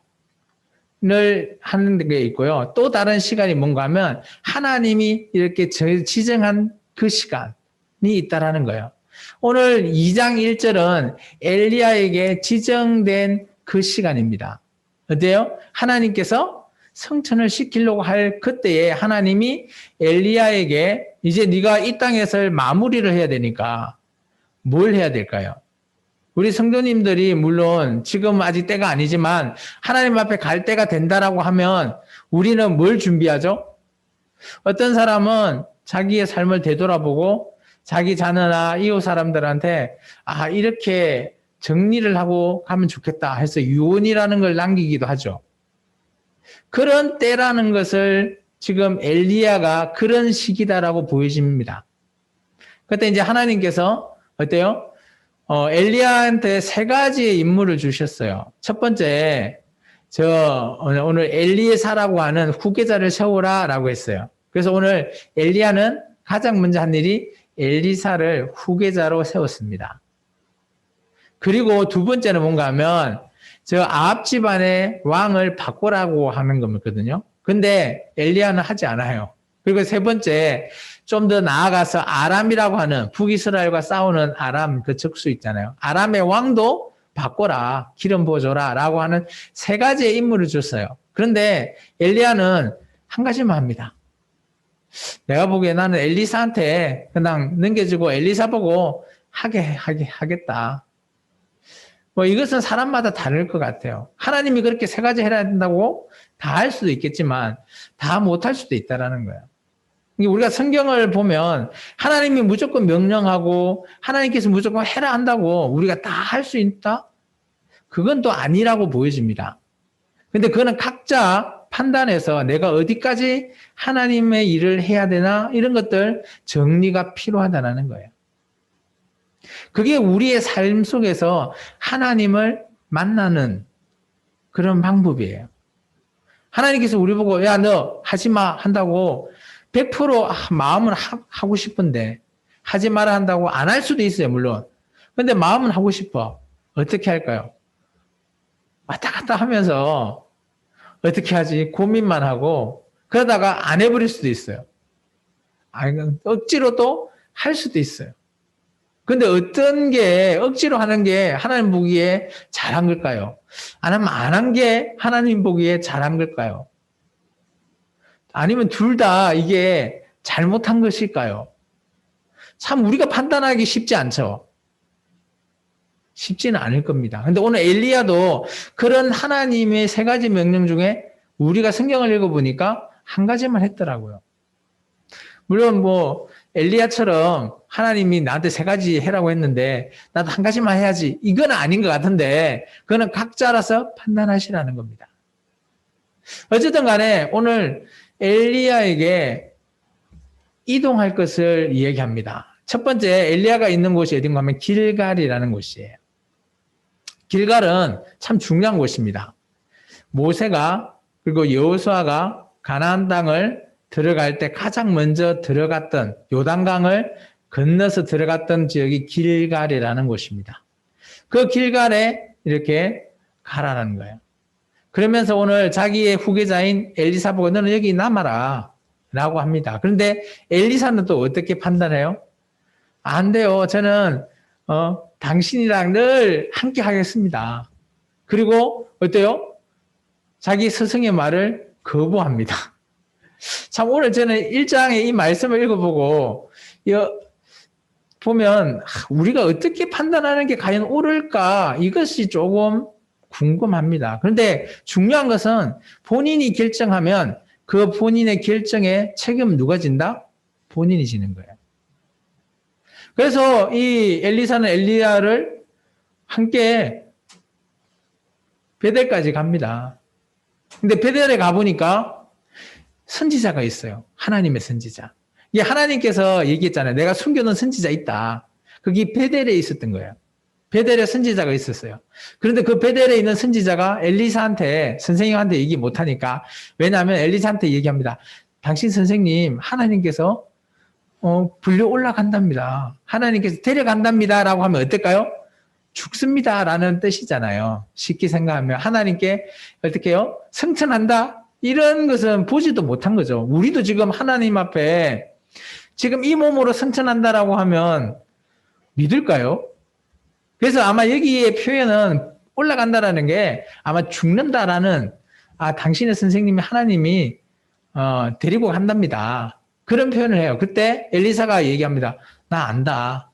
하는 게 있고요. 또 다른 시간이 뭔가 하면 하나님이 이렇게 지정한 그 시간이 있다라는 거예요. 오늘 2장 1절은 엘리야에게 지정된 그 시간입니다. 어때요? 하나님께서 성천을 시키려고 할 그때에 하나님이 엘리야에게 이제 네가 이 땅에서 마무리를 해야 되니까 뭘 해야 될까요? 우리 성도님들이 물론 지금 아직 때가 아니지만 하나님 앞에 갈 때가 된다라고 하면 우리는 뭘 준비하죠? 어떤 사람은 자기의 삶을 되돌아보고 자기 자녀나 이웃 사람들한테 이렇게 정리를 하고 가면 좋겠다 해서 유언이라는 걸 남기기도 하죠. 그런 때라는 것을 지금 엘리야가 그런 시기다라고 보여집니다. 그때 이제 하나님께서 어때요? 엘리야한테 세 가지의 임무를 주셨어요. 첫 번째, 오늘 엘리사라고 하는 후계자를 세우라라고 했어요. 그래서 오늘 엘리야는 가장 먼저 한 일이 엘리사를 후계자로 세웠습니다. 그리고 두 번째는 뭔가 하면 아합 집안의 왕을 바꾸라고 하는 거거든요. 근데 엘리야는 하지 않아요. 그리고 세 번째, 좀 더 나아가서 아람이라고 하는 북이스라엘과 싸우는 아람 그 적수 있잖아요. 아람의 왕도 바꿔라, 기름 부어줘라 라고 하는 세 가지의 임무를 줬어요. 그런데 엘리야는 한 가지만 합니다. 내가 보기에 나는 엘리사한테 그냥 넘겨주고 엘리사 보고 하겠다. 이것은 사람마다 다를 것 같아요. 하나님이 그렇게 세 가지 해야 된다고 다 할 수도 있겠지만 다 못할 수도 있다라는 거예요. 우리가 성경을 보면 하나님이 무조건 명령하고 하나님께서 무조건 해라 한다고 우리가 다 할 수 있다? 그건 또 아니라고 보여집니다. 근데 그거는 각자 판단해서 내가 어디까지 하나님의 일을 해야 되나 이런 것들 정리가 필요하다는 거예요. 그게 우리의 삶 속에서 하나님을 만나는 그런 방법이에요. 하나님께서 우리 보고 야, 너 하지 마 한다고 100% 마음은 하고 싶은데 하지 마라 한다고 안 할 수도 있어요, 물론. 근데 마음은 하고 싶어. 어떻게 할까요? 왔다 갔다 하면서 어떻게 하지? 고민만 하고 그러다가 안 해버릴 수도 있어요. 억지로 또 할 수도 있어요. 근데 어떤 게 억지로 하는 게 하나님 보기에 잘한 걸까요? 아니면 안 한 게 하나님 보기에 잘한 걸까요? 아니면 둘 다 이게 잘못한 것일까요? 참 우리가 판단하기 쉽지 않죠. 쉽지는 않을 겁니다. 근데 오늘 엘리야도 그런 하나님의 세 가지 명령 중에 우리가 성경을 읽어보니까 한 가지만 했더라고요. 물론 엘리야처럼 하나님이 나한테 세 가지 해라고 했는데 나도 한 가지만 해야지. 이건 아닌 것 같은데 그거는 각자 알아서 판단하시라는 겁니다. 어쨌든 간에 오늘 엘리야에게 이동할 것을 이야기합니다. 첫 번째 엘리야가 있는 곳이 어딘가 하면 길갈이라는 곳이에요. 길갈은 참 중요한 곳입니다. 모세가 그리고 여호수아가 가나안 땅을 들어갈 때 가장 먼저 들어갔던 요단강을 건너서 들어갔던 지역이 길갈이라는 곳입니다. 그 길갈에 이렇게 가라는 거예요. 그러면서 오늘 자기의 후계자인 엘리사 보고 너는 여기 남아라 라고 합니다. 그런데 엘리사는 또 어떻게 판단해요? 안 돼요. 저는 당신이랑 늘 함께 하겠습니다. 그리고 어때요? 자기 스승의 말을 거부합니다. 참 오늘 저는 1장의 이 말씀을 읽어보고 보면 우리가 어떻게 판단하는 게 과연 옳을까 이것이 조금 궁금합니다. 그런데 중요한 것은 본인이 결정하면 그 본인의 결정에 책임은 누가 진다? 본인이 지는 거예요. 그래서 이 엘리사는 엘리야를 함께 베델까지 갑니다. 근데 베델에 가보니까 선지자가 있어요. 하나님의 선지자. 이게 하나님께서 얘기했잖아요. 내가 숨겨놓은 선지자 있다. 그게 베델에 있었던 거예요. 베델에 선지자가 있었어요. 그런데 그 베델에 있는 선지자가 엘리사한테, 선생님한테 얘기 못하니까, 왜냐하면 엘리사한테 얘기합니다. 당신 선생님, 하나님께서 불려 올라간답니다. 하나님께서 데려간답니다. 라고 하면 어떨까요? 죽습니다. 라는 뜻이잖아요. 쉽게 생각하면 하나님께 어떻게 해요? 승천한다? 이런 것은 보지도 못한 거죠. 우리도 지금 하나님 앞에 지금 이 몸으로 승천한다라고 하면 믿을까요? 그래서 아마 여기에 표현은 올라간다라는 게 아마 죽는다라는 당신의 선생님이 하나님이 데리고 간답니다. 그런 표현을 해요. 그때 엘리사가 얘기합니다. 나 안다.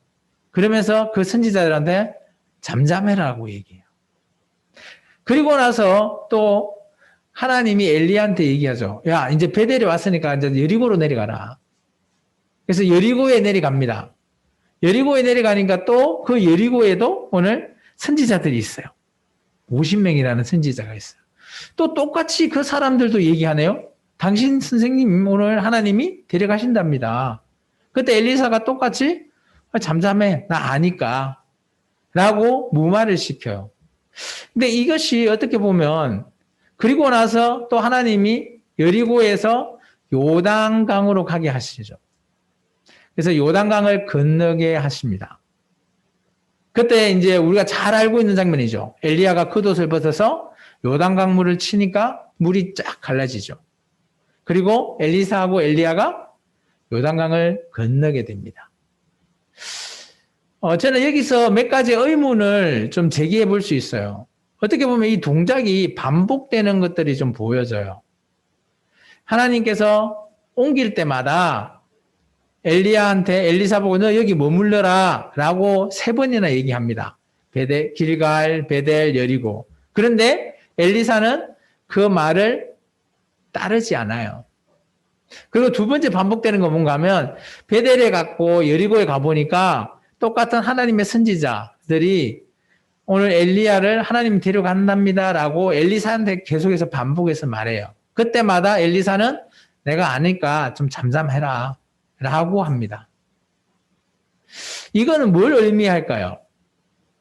그러면서 그 선지자들한테 잠잠해라고 얘기해요. 그리고 나서 또 하나님이 엘리야한테 얘기하죠. 야, 이제 베델이 왔으니까 이제 여리고로 내려가라. 그래서 여리고에 내려갑니다. 여리고에 내려가니까 또 그 여리고에도 오늘 선지자들이 있어요. 50명이라는 선지자가 있어요. 또 똑같이 그 사람들도 얘기하네요. 당신 선생님 오늘 하나님이 데려가신답니다. 그때 엘리사가 똑같이 잠잠해. 나 아니까. 라고 무마를 시켜요. 근데 이것이 어떻게 보면 그리고 나서 또 하나님이 여리고에서 요단강으로 가게 하시죠. 그래서 요단강을 건너게 하십니다. 그때 이제 우리가 잘 알고 있는 장면이죠. 엘리야가 겉옷을 벗어서 요단강 물을 치니까 물이 쫙 갈라지죠. 그리고 엘리사하고 엘리야가 요단강을 건너게 됩니다. 저는 여기서 몇 가지 의문을 좀 제기해 볼 수 있어요. 어떻게 보면 이 동작이 반복되는 것들이 좀 보여져요. 하나님께서 옮길 때마다 엘리야한테 엘리사 보고 너 여기 머물러라 라고 3번이나 얘기합니다. 베델, 길갈, 베델, 여리고. 그런데 엘리사는 그 말을 따르지 않아요. 그리고 두 번째 반복되는 건 뭔가 하면 베델에 갔고 여리고에 가보니까 똑같은 하나님의 선지자들이 오늘 엘리야를 하나님 데려간답니다 라고 엘리사한테 계속해서 반복해서 말해요. 그때마다 엘리사는 내가 아니까 좀 잠잠해라 라고 합니다. 이거는 뭘 의미할까요?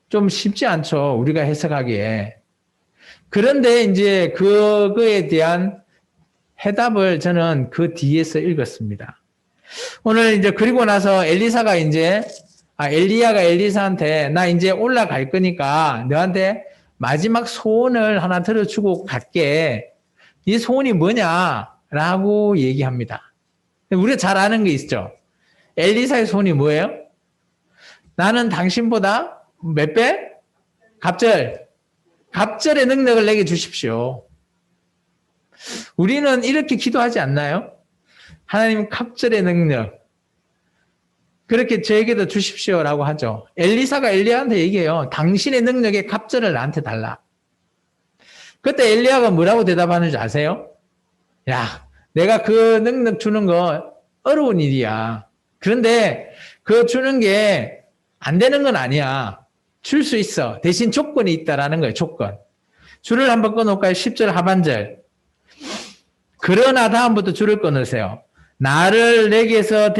좀 쉽지 않죠. 우리가 해석하기에. 그런데 이제 그거에 대한 해답을 저는 그 뒤에서 읽었습니다. 오늘 이제 그리고 나서 엘리사가 이제 엘리야가 엘리사한테 나 이제 올라갈 거니까 너한테 마지막 소원을 하나 들어주고 갈게. 이 소원이 뭐냐라고 얘기합니다. 우리가 잘 아는 게 있죠. 엘리사의 소원이 뭐예요? 나는 당신보다 몇 배? 갑절의 능력을 내게 주십시오. 우리는 이렇게 기도하지 않나요? 하나님 갑절의 능력 그렇게 저에게도 주십시오라고 하죠. 엘리사가 엘리야한테 얘기해요. 당신의 능력의 갑절을 나한테 달라. 그때 엘리야가 뭐라고 대답하는 줄 아세요? 야, 내가 그 능력 주는 거 어려운 일이야. 그런데 그거 주는 게 안 되는 건 아니야. 줄 수 있어. 대신 조건이 있다라는 거예요. 조건. 줄을 한번 꺼놓을까요? 10절 하반절. 그러나 다음부터 줄을 끊으세요. 나를 내게서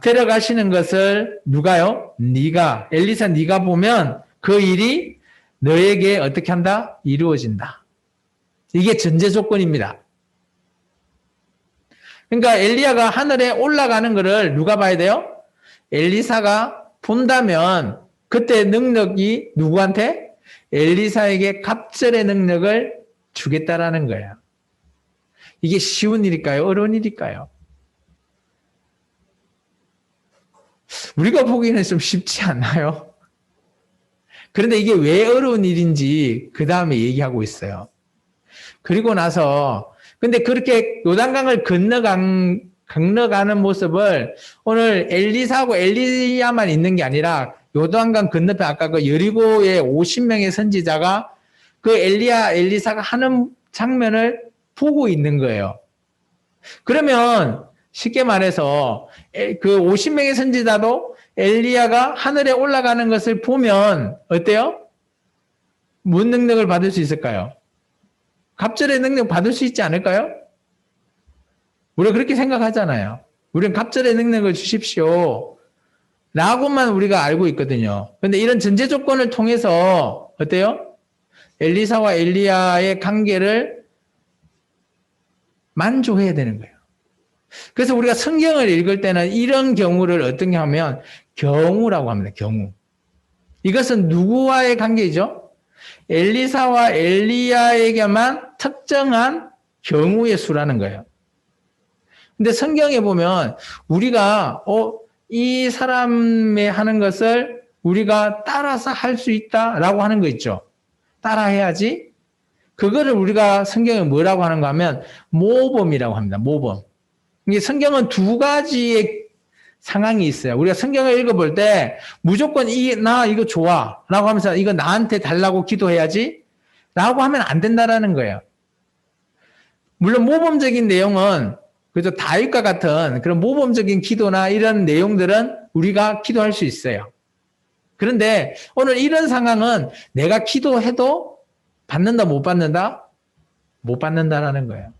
데려가시는 것을 누가요? 네가 엘리사 네가 보면 그 일이 너에게 어떻게 한다? 이루어진다. 이게 전제 조건입니다. 그러니까 엘리야가 하늘에 올라가는 것을 누가 봐야 돼요? 엘리사가 본다면 그때 능력이 누구한테? 엘리사에게 갑절의 능력을 주겠다라는 거예요. 이게 쉬운 일일까요? 어려운 일일까요? 우리가 보기에는 좀 쉽지 않나요? 그런데 이게 왜 어려운 일인지 그 다음에 얘기하고 있어요. 그리고 나서 근데 그렇게 요단강을 건너가는 모습을 오늘 엘리사하고 엘리야만 있는 게 아니라 요단강 건너편 아까 그 여리고의 50명의 선지자가 그 엘리사가 하는 장면을 보고 있는 거예요. 그러면 쉽게 말해서 그 50명의 선지자도 엘리야가 하늘에 올라가는 것을 보면 어때요? 무슨 능력을 받을 수 있을까요? 갑절의 능력 받을 수 있지 않을까요? 우리가 그렇게 생각하잖아요. 우리는 갑절의 능력을 주십시오. 라고만 우리가 알고 있거든요. 그런데 이런 전제 조건을 통해서 어때요? 엘리사와 엘리야의 관계를 만족해야 되는 거예요. 그래서 우리가 성경을 읽을 때는 이런 경우를 어떻게 하면 경우라고 합니다. 경우. 이것은 누구와의 관계이죠? 엘리사와 엘리야에게만 특정한 경우의 수라는 거예요. 근데 성경에 보면 우리가 이 사람의 하는 것을 우리가 따라서 할 수 있다라고 하는 거 있죠. 따라해야지. 그거를 우리가 성경에 뭐라고 하는가 하면 모범이라고 합니다. 모범. 이게 성경은 두 가지의 상황이 있어요. 우리가 성경을 읽어볼 때 무조건 나 이거 좋아 라고 하면서 이거 나한테 달라고 기도해야지 라고 하면 안 된다라는 거예요. 물론 모범적인 내용은 그죠, 다윗과 같은 그런 모범적인 기도나 이런 내용들은 우리가 기도할 수 있어요. 그런데 오늘 이런 상황은 내가 기도해도 받는다 못 받는다? 못 받는다라는 거예요.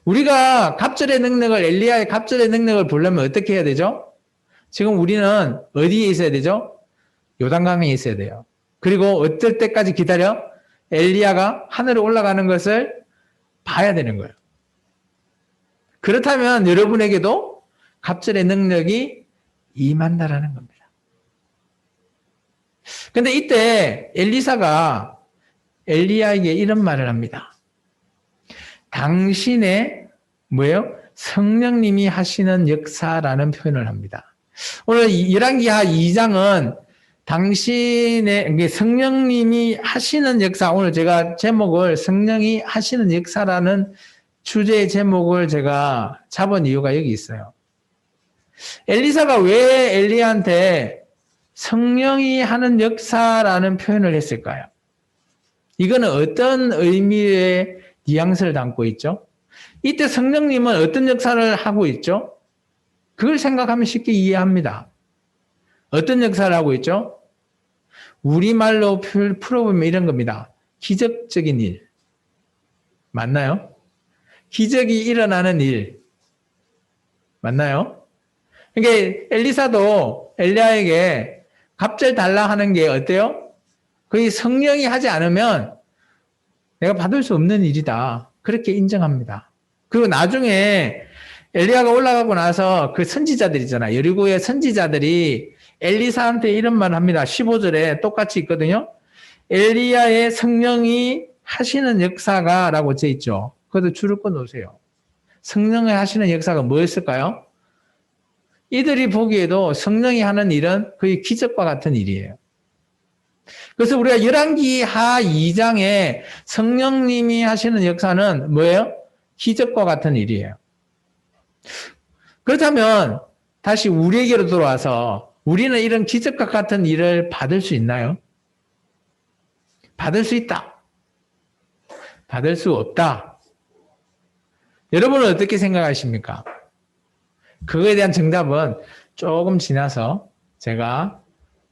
우리가 갑절의 능력을 엘리야의 갑절의 능력을 보려면 어떻게 해야 되죠? 지금 우리는 어디에 있어야 되죠? 요단강에 있어야 돼요. 그리고 어떨 때까지 기다려? 엘리야가 하늘에 올라가는 것을 봐야 되는 거예요. 그렇다면 여러분에게도 갑절의 능력이 임한다라는 겁니다. 근데 이때 엘리사가 엘리야에게 이런 말을 합니다. 당신의 뭐예요? 성령님이 하시는 역사라는 표현을 합니다. 오늘 열왕기하 2장은 당신의 성령님이 하시는 역사, 오늘 제가 제목을 성령이 하시는 역사라는 주제의 제목을 제가 잡은 이유가 여기 있어요. 엘리사가 왜 엘리야한테 성령이 하는 역사라는 표현을 했을까요? 이거는 어떤 의미의 뉘앙스를 담고 있죠? 이때 성령님은 어떤 역사를 하고 있죠? 그걸 생각하면 쉽게 이해합니다. 어떤 역사를 하고 있죠? 우리말로 풀어보면 이런 겁니다. 기적적인 일. 맞나요? 기적이 일어나는 일. 맞나요? 그러니까 엘리사도 엘리야에게 갑절 달라 하는 게 어때요? 거의 성령이 하지 않으면 내가 받을 수 없는 일이다. 그렇게 인정합니다. 그리고 나중에 엘리야가 올라가고 나서 그 선지자들 있잖아요. 여리고의 선지자들이 엘리사한테 이런 말을 합니다. 15절에 똑같이 있거든요. 엘리야의 성령이 하시는 역사가 라고 써 있죠. 그것도 줄을 꺼놓으세요. 성령이 하시는 역사가 뭐였을까요? 이들이 보기에도 성령이 하는 일은 거의 기적과 같은 일이에요. 그래서 우리가 열왕기하 2장에 성령님이 하시는 역사는 뭐예요? 기적과 같은 일이에요. 그렇다면 다시 우리에게로 돌아와서 우리는 이런 기적과 같은 일을 받을 수 있나요? 받을 수 있다. 받을 수 없다. 여러분은 어떻게 생각하십니까? 그거에 대한 정답은 조금 지나서 제가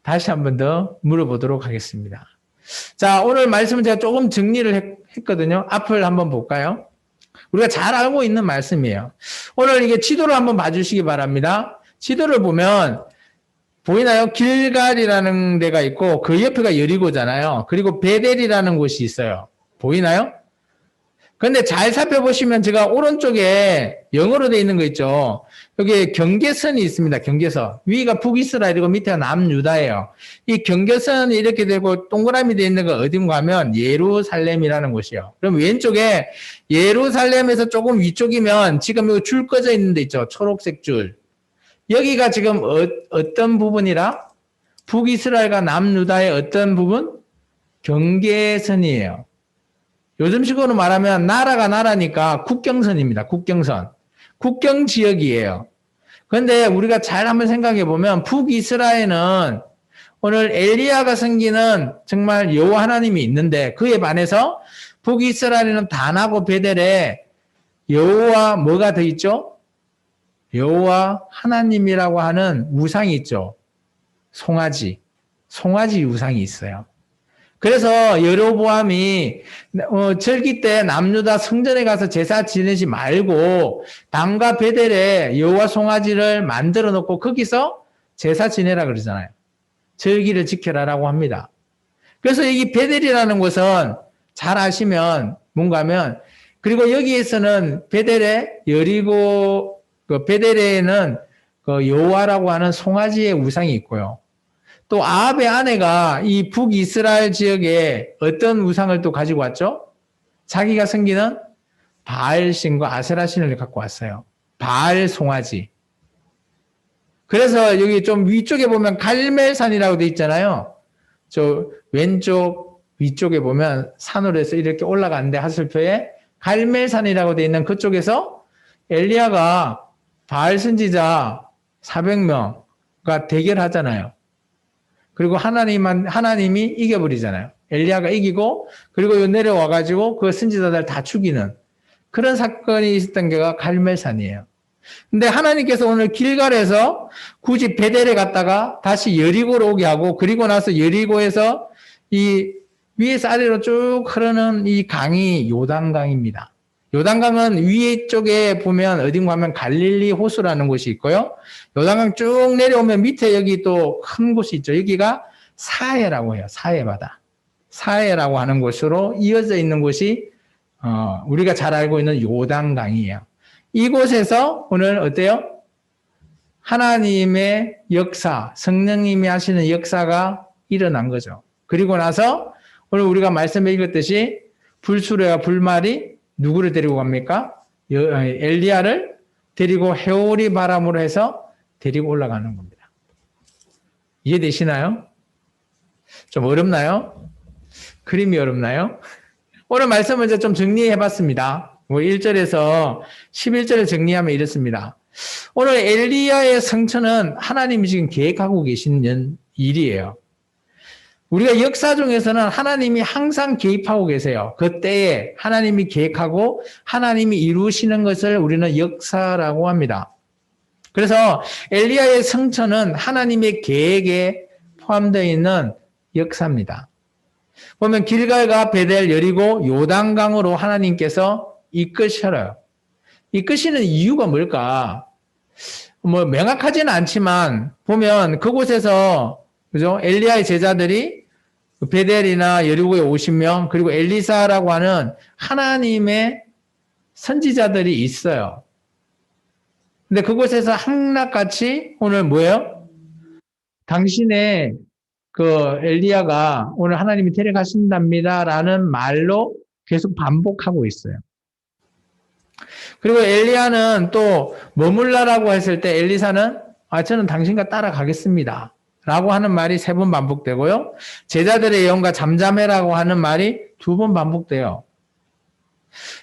다시 한 번 더 물어보도록 하겠습니다. 자, 오늘 말씀은 제가 조금 정리를 했거든요. 앞을 한번 볼까요? 우리가 잘 알고 있는 말씀이에요. 오늘 이게 지도를 한번 봐주시기 바랍니다. 지도를 보면 보이나요? 길갈이라는 데가 있고 그 옆에가 여리고잖아요. 그리고 베델이라는 곳이 있어요. 보이나요? 근데 잘 살펴보시면 제가 오른쪽에 영어로 되어 있는 거 있죠. 여기 경계선이 있습니다. 경계선. 위가 북이스라엘이고 밑에가 남유다예요. 이 경계선이 이렇게 되고 동그라미 되어 있는 거 어딘가 하면 예루살렘이라는 곳이에요. 그럼 왼쪽에 예루살렘에서 조금 위쪽이면 지금 이거 줄 꺼져 있는 데 있죠. 초록색 줄. 여기가 지금 어떤 부분이라? 북이스라엘과 남유다의 어떤 부분? 경계선이에요. 요즘식으로 말하면 나라가 나라니까 국경선입니다. 국경선. 국경 지역이에요. 그런데 우리가 잘 한번 생각해 보면 북이스라엘은 오늘 엘리야가 섬기는 정말 여호와 하나님이 있는데 그에 반해서 북이스라엘은 단하고 베델에 여호와 뭐가 더 있죠? 여호와 하나님이라고 하는 우상이 있죠. 송아지 우상이 있어요. 그래서 여로보암이 절기 때 남유다 성전에 가서 제사 지내지 말고 단과 베델에 여호와 송아지를 만들어 놓고 거기서 제사 지내라 그러잖아요. 절기를 지켜라라고 합니다. 그래서 이 베델이라는 곳은 잘 아시면 뭔가 하면 그리고 여기에서는 베델에 여리고 그 베델에는 그 여호와라고 하는 송아지의 우상이 있고요. 또 아합의 아내가 이 북이스라엘 지역에 어떤 우상을 또 가지고 왔죠? 자기가 섬기는 바알신과 아세라신을 갖고 왔어요. 바알 송아지. 그래서 여기 좀 위쪽에 보면 갈멜산이라고 돼 있잖아요. 저 왼쪽 위쪽에 보면 산으로 해서 이렇게 올라가는데 하슬표에 갈멜산이라고 돼 있는 그쪽에서 엘리야가 바알 선지자 400명과 대결하잖아요. 그리고 하나님이 이겨버리잖아요. 엘리야가 이기고, 그리고 내려와 가지고 그 선지자들 다 죽이는 그런 사건이 있었던 게가 갈멜산이에요. 근데 하나님께서 오늘 길갈에서 굳이 베델에 갔다가 다시 여리고로 오게 하고, 그리고 나서 여리고에서 이 위에서 아래로 쭉 흐르는 이 강이 요단강입니다. 요단강은 위에 쪽에 보면 어딘가 하면 갈릴리 호수라는 곳이 있고요. 요단강 쭉 내려오면 밑에 여기 또 큰 곳이 있죠. 여기가 사해라고 해요. 사해바다. 사해라고 하는 곳으로 이어져 있는 곳이 우리가 잘 알고 있는 요단강이에요. 이곳에서 오늘 어때요? 하나님의 역사, 성령님이 하시는 역사가 일어난 거죠. 그리고 나서 오늘 우리가 말씀에 읽었듯이 불수레와 불말이 누구를 데리고 갑니까? 엘리야를 데리고 해오리 바람으로 해서 데리고 올라가는 겁니다. 이해되시나요? 좀 어렵나요? 그림이 어렵나요? 오늘 말씀을 이제 좀 정리해 봤습니다. 1절에서 11절을 정리하면 이렇습니다. 오늘 엘리야의 성천은 하나님이 지금 계획하고 계시는 일이에요. 우리가 역사 중에서는 하나님이 항상 개입하고 계세요. 그때에 하나님이 계획하고 하나님이 이루시는 것을 우리는 역사라고 합니다. 그래서 엘리야의 성천은 하나님의 계획에 포함되어 있는 역사입니다. 보면 길갈과 베델, 여리고, 요단강으로 하나님께서 이끄셔요. 이끄시는 이유가 뭘까? 뭐 명확하지는 않지만 보면 그곳에서 그죠? 엘리야의 제자들이 베델이나 여리고에 50명, 그리고 엘리사라고 하는 하나님의 선지자들이 있어요. 근데 그곳에서 한낱같이 오늘 뭐예요? 당신의 그 엘리야가 오늘 하나님이 데려가신답니다라는 말로 계속 반복하고 있어요. 그리고 엘리야는 또 머물라라고 했을 때 엘리사는 저는 당신과 따라가겠습니다 라고 하는 말이 3번 반복되고요. 제자들의 영과 잠잠해라고 하는 말이 2번 반복돼요.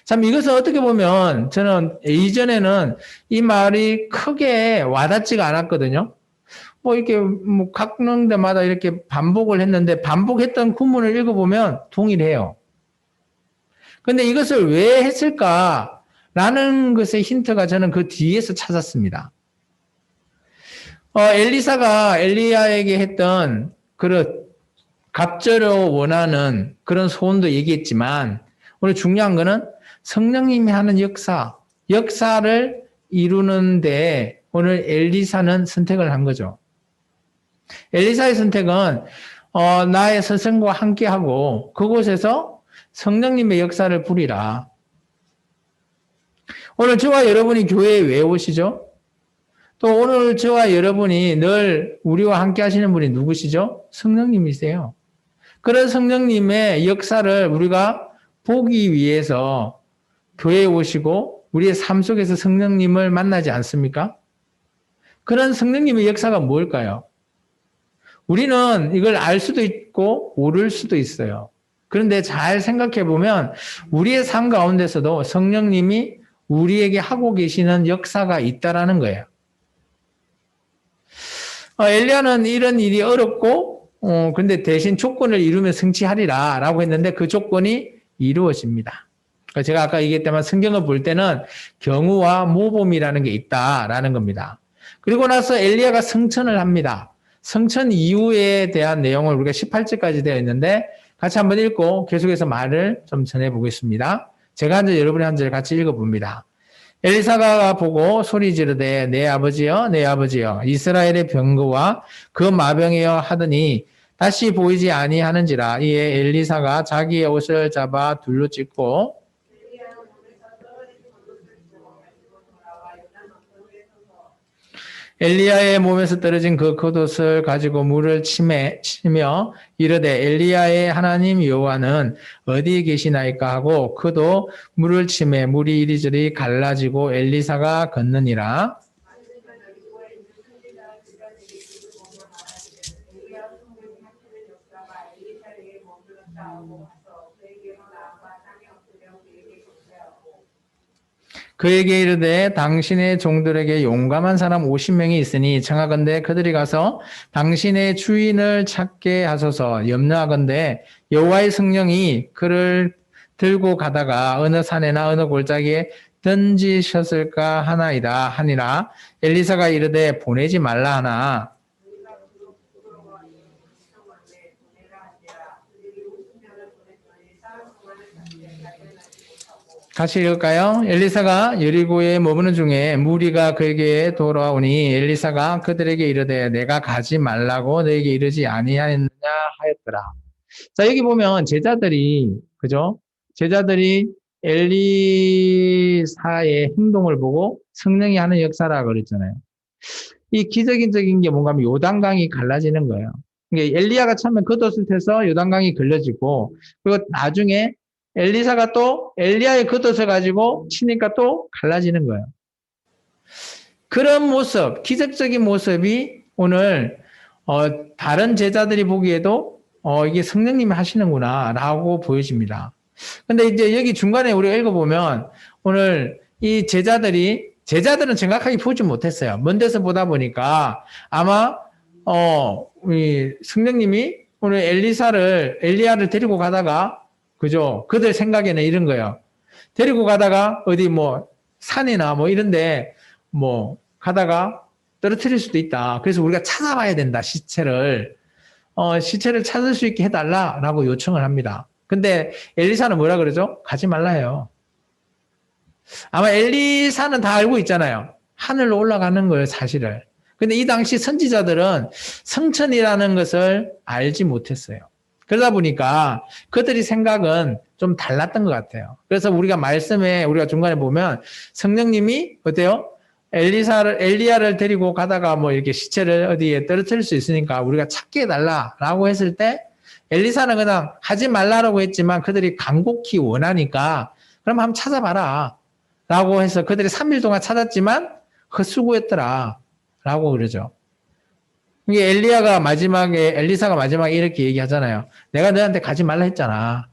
참 이것은 어떻게 보면 저는 이전에는 이 말이 크게 와닿지가 않았거든요. 뭐 이렇게 뭐 각 데마다 이렇게 반복을 했는데 반복했던 구문을 읽어보면 동일해요. 근데 이것을 왜 했을까라는 것의 힌트가 저는 그 뒤에서 찾았습니다. 엘리사가 엘리야에게 했던 그런 갑절로 원하는 그런 소원도 얘기했지만 오늘 중요한 거는 성령님이 하는 역사를 이루는데 오늘 엘리사는 선택을 한 거죠. 엘리사의 선택은 나의 스승과 함께하고 그곳에서 성령님의 역사를 부리라. 오늘 저와 여러분이 교회에 왜 오시죠? 또 오늘 저와 여러분이 늘 우리와 함께 하시는 분이 누구시죠? 성령님이세요. 그런 성령님의 역사를 우리가 보기 위해서 교회에 오시고 우리의 삶 속에서 성령님을 만나지 않습니까? 그런 성령님의 역사가 뭘까요? 우리는 이걸 알 수도 있고 모를 수도 있어요. 그런데 잘 생각해 보면 우리의 삶 가운데서도 성령님이 우리에게 하고 계시는 역사가 있다라는 거예요. 엘리야는 이런 일이 어렵고 근데 대신 조건을 이루면 성취하리라 라고 했는데 그 조건이 이루어집니다. 제가 아까 얘기했지만 성경을 볼 때는 경우와 모범이라는 게 있다라는 겁니다. 그리고 나서 엘리야가 성천을 합니다. 성천 이후에 대한 내용을 우리가 18절까지 되어 있는데 같이 한번 읽고 계속해서 말을 좀 전해보겠습니다. 제가 한 절 여러분이 한 절 같이 읽어봅니다. 엘리사가 보고 소리 지르되 내 아버지여 내 아버지여 이스라엘의 병거와 그 마병이여 하더니 다시 보이지 아니하는지라. 이에 엘리사가 자기의 옷을 잡아 둘로 찢고 엘리야의 몸에서 떨어진 그 겉옷을 가지고 물을 치며 이르되 엘리야의 하나님 여호와는 어디에 계시나이까 하고 그도 물을 치매 물이 이리저리 갈라지고 엘리사가 걷느니라. 하고 와서 그에게로 나아가 땅에 엎드려 그에게 경배하고 그에게 이르되 당신의 종들에게 용감한 사람 50명이 있으니 청하건대 그들이 가서 당신의 주인을 찾게 하소서. 염려하건대 여호와의 성령이 그를 들고 가다가 어느 산에나 어느 골짜기에 던지셨을까 하니라. 엘리사가 이르되 보내지 말라 하나. 우리가 부끄러워하여 시청하되 보내라 한지라 그들이 50명을 보냈더니 사흘 동안을 찾되 발견하지 못하고 같이 읽을까요? 엘리사가 여리고에 머무는 중에 무리가 그에게 돌아오니 엘리사가 그들에게 이르되 내가 가지 말라고 너에게 이르지 아니하였느냐 하였더라. 자, 여기 보면 제자들이, 그죠? 제자들이 엘리사의 행동을 보고 성령이 하는 역사라고 그랬잖아요. 이 기적인 게 뭔가 하면 요단강이 갈라지는 거예요. 그러니까 엘리야가 처음에 겉옷을 태서 요단강이 걸려지고, 그리고 나중에 엘리사가 또 엘리야의 겉옷을 가지고 치니까 또 갈라지는 거예요. 그런 모습, 기적적인 모습이 오늘 다른 제자들이 보기에도 이게 성령님이 하시는구나 라고 보여집니다. 근데 이제 여기 중간에 우리가 읽어보면 오늘 이 제자들은 정확하게 보지 못했어요. 먼 데서 보다 보니까 아마 우리 성령님이 오늘 엘리야를 데리고 가다가, 그죠? 그들 생각에는 이런 거예요. 데리고 가다가 어디 뭐 산이나 뭐 이런데 뭐 가다가 떨어뜨릴 수도 있다. 그래서 우리가 찾아봐야 된다. 시체를 찾을 수 있게 해달라라고 요청을 합니다. 근데 엘리사는 뭐라 그러죠? 가지 말라 해요. 아마 엘리사는 다 알고 있잖아요. 하늘로 올라가는 거예요, 사실을. 근데 이 당시 선지자들은 성천이라는 것을 알지 못했어요. 그러다 보니까 그들이 생각은 좀 달랐던 것 같아요. 그래서 우리가 중간에 보면 성령님이 어때요? 엘리야를 데리고 가다가 뭐 이렇게 시체를 어디에 떨어뜨릴 수 있으니까 우리가 찾게 해달라라고 했을 때 엘리사는 그냥 하지 말라라고 했지만 그들이 간곡히 원하니까 그럼 한번 찾아봐라 라고 해서 그들이 3일 동안 찾았지만 헛수고했더라 라고 그러죠. 이게 엘리사가 마지막에 이렇게 얘기하잖아요. 내가 너한테 가지 말라 했잖아.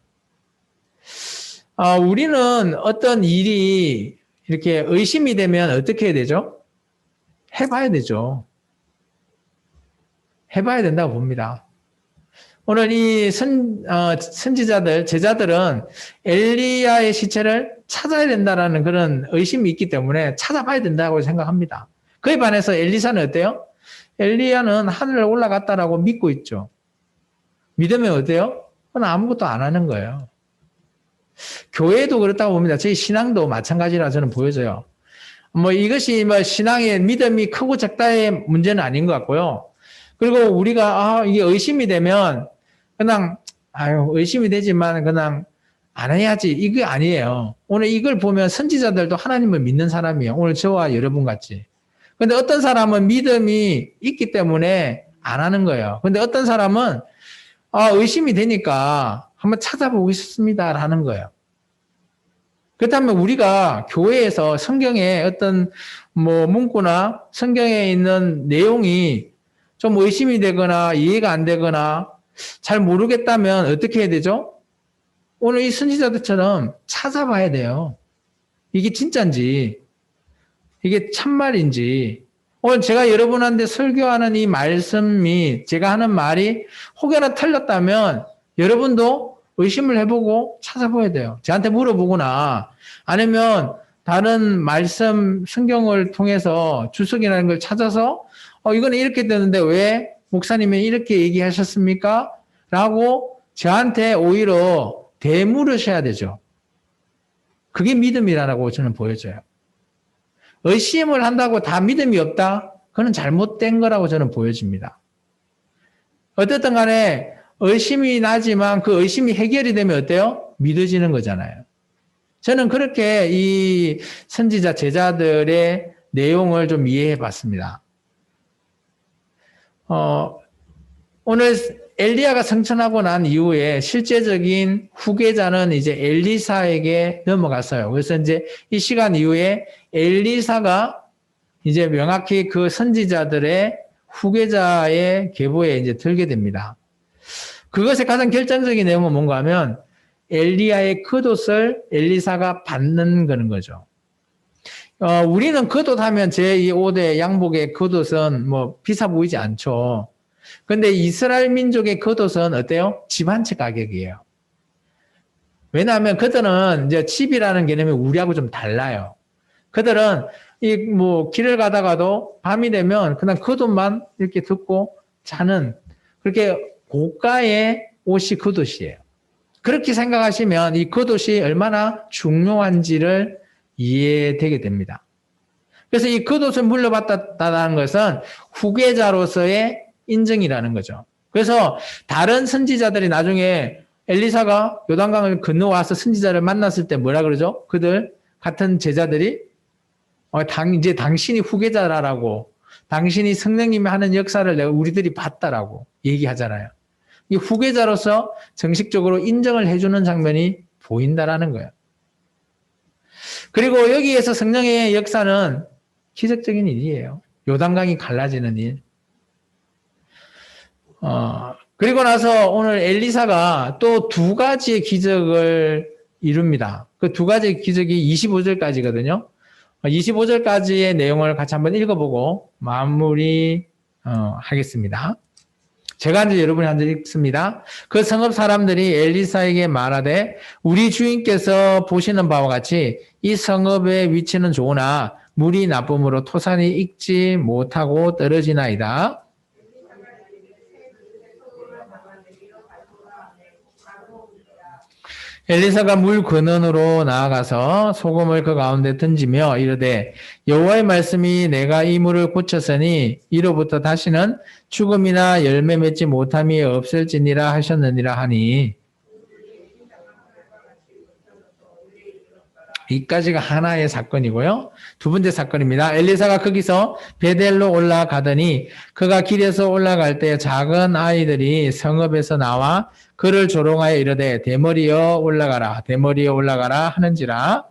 우리는 어떤 일이 이렇게 의심이 되면 어떻게 해야 되죠? 해봐야 되죠. 해봐야 된다고 봅니다. 오늘 이 선지자들, 제자들은 엘리야의 시체를 찾아야 된다라는 그런 의심이 있기 때문에 찾아봐야 된다고 생각합니다. 그에 반해서 엘리사는 어때요? 엘리야는 하늘에 올라갔다라고 믿고 있죠. 믿으면 어때요? 그건 아무것도 안 하는 거예요. 교회도 그렇다고 봅니다. 저희 신앙도 마찬가지라 저는 보여져요. 뭐 이것이 뭐 신앙의 믿음이 크고 작다의 문제는 아닌 것 같고요. 그리고 우리가 이게 의심이 되면 그냥 의심이 되지만 그냥 안 해야지 이게 아니에요. 오늘 이걸 보면 선지자들도 하나님을 믿는 사람이에요. 오늘 저와 여러분 같이. 근데 어떤 사람은 믿음이 있기 때문에 안 하는 거예요. 근데 어떤 사람은 의심이 되니까 한번 찾아보고 싶습니다라는 거예요. 그렇다면 우리가 교회에서 성경에 어떤 뭐 문구나 성경에 있는 내용이 좀 의심이 되거나 이해가 안 되거나 잘 모르겠다면 어떻게 해야 되죠? 오늘 이 선지자들처럼 찾아봐야 돼요. 이게 진짜인지, 이게 참말인지. 오늘 제가 여러분한테 설교하는 이 말씀이, 제가 하는 말이 혹여나 틀렸다면 여러분도 의심을 해보고 찾아봐야 돼요. 저한테 물어보거나 아니면 다른 말씀, 성경을 통해서 주석이라는 걸 찾아서 이거는 이렇게 되는데 왜 목사님이 이렇게 얘기하셨습니까? 라고 저한테 오히려 되물으셔야 되죠. 그게 믿음이라고 저는 보여져요. 의심을 한다고 다 믿음이 없다? 그건 잘못된 거라고 저는 보여집니다. 어쨌든 간에 의심이 나지만 그 의심이 해결이 되면 어때요? 믿어지는 거잖아요. 저는 그렇게 이 선지자 제자들의 내용을 좀 이해해 봤습니다. 오늘 엘리야가 성천하고 난 이후에 실제적인 후계자는 이제 엘리사에게 넘어갔어요. 그래서 이제 이 시간 이후에 엘리사가 이제 명확히 그 선지자들의 후계자의 계보에 이제 들게 됩니다. 그것의 가장 결정적인 내용은 뭔가 하면 엘리야의 겉옷을 엘리사가 받는 거는 거죠. 우리는 겉옷 하면 제2 5대 양복의 겉옷은 뭐 비싸 보이지 않죠. 근데 이스라엘 민족의 겉옷은 어때요? 집 한 채 가격이에요. 왜냐하면 그들은 이제 집이라는 개념이 우리하고 좀 달라요. 그들은 이 뭐 길을 가다가도 밤이 되면 그냥 겉옷만 이렇게 듣고 자는 그렇게 고가의 옷이 겉옷이에요. 그렇게 생각하시면 이 겉옷이 얼마나 중요한지를 이해되게 됩니다. 그래서 이 겉옷을 물려받았다는 것은 후계자로서의 인정이라는 거죠. 그래서 다른 선지자들이 나중에 엘리사가 요단강을 건너와서 선지자를 만났을 때 뭐라 그러죠? 그들 같은 제자들이 이제 당신이 후계자라고, 당신이 성령님이 하는 역사를 우리들이 봤다라고 얘기하잖아요. 이 후계자로서 정식적으로 인정을 해주는 장면이 보인다라는 거예요. 그리고 여기에서 성령의 역사는 기적적인 일이에요. 요단강이 갈라지는 일. 그리고 나서 오늘 엘리사가 또 두 가지의 기적을 이룹니다. 그 두 가지의 기적이 25절까지거든요. 25절까지의 내용을 같이 한번 읽어보고 마무리 하겠습니다. 제가 이제 여러분이 한번 읽습니다. 그 성읍 사람들이 엘리사에게 말하되 우리 주인께서 보시는 바와 같이 이 성읍의 위치는 좋으나 물이 나쁨으로 토산이 익지 못하고 떨어지나이다. 엘리사가 물 근원으로 나아가서 소금을 그 가운데 던지며 이르되 여호와의 말씀이 내가 이 물을 고쳤으니 이로부터 다시는 죽음이나 열매 맺지 못함이 없을지니라 하셨느니라 하니 이까지가 하나의 사건이고요. 두 번째 사건입니다. 엘리사가 거기서 베델로 올라가더니 그가 길에서 올라갈 때 작은 아이들이 성읍에서 나와 그를 조롱하여 이르되 대머리여 올라가라 대머리여 올라가라 하는지라.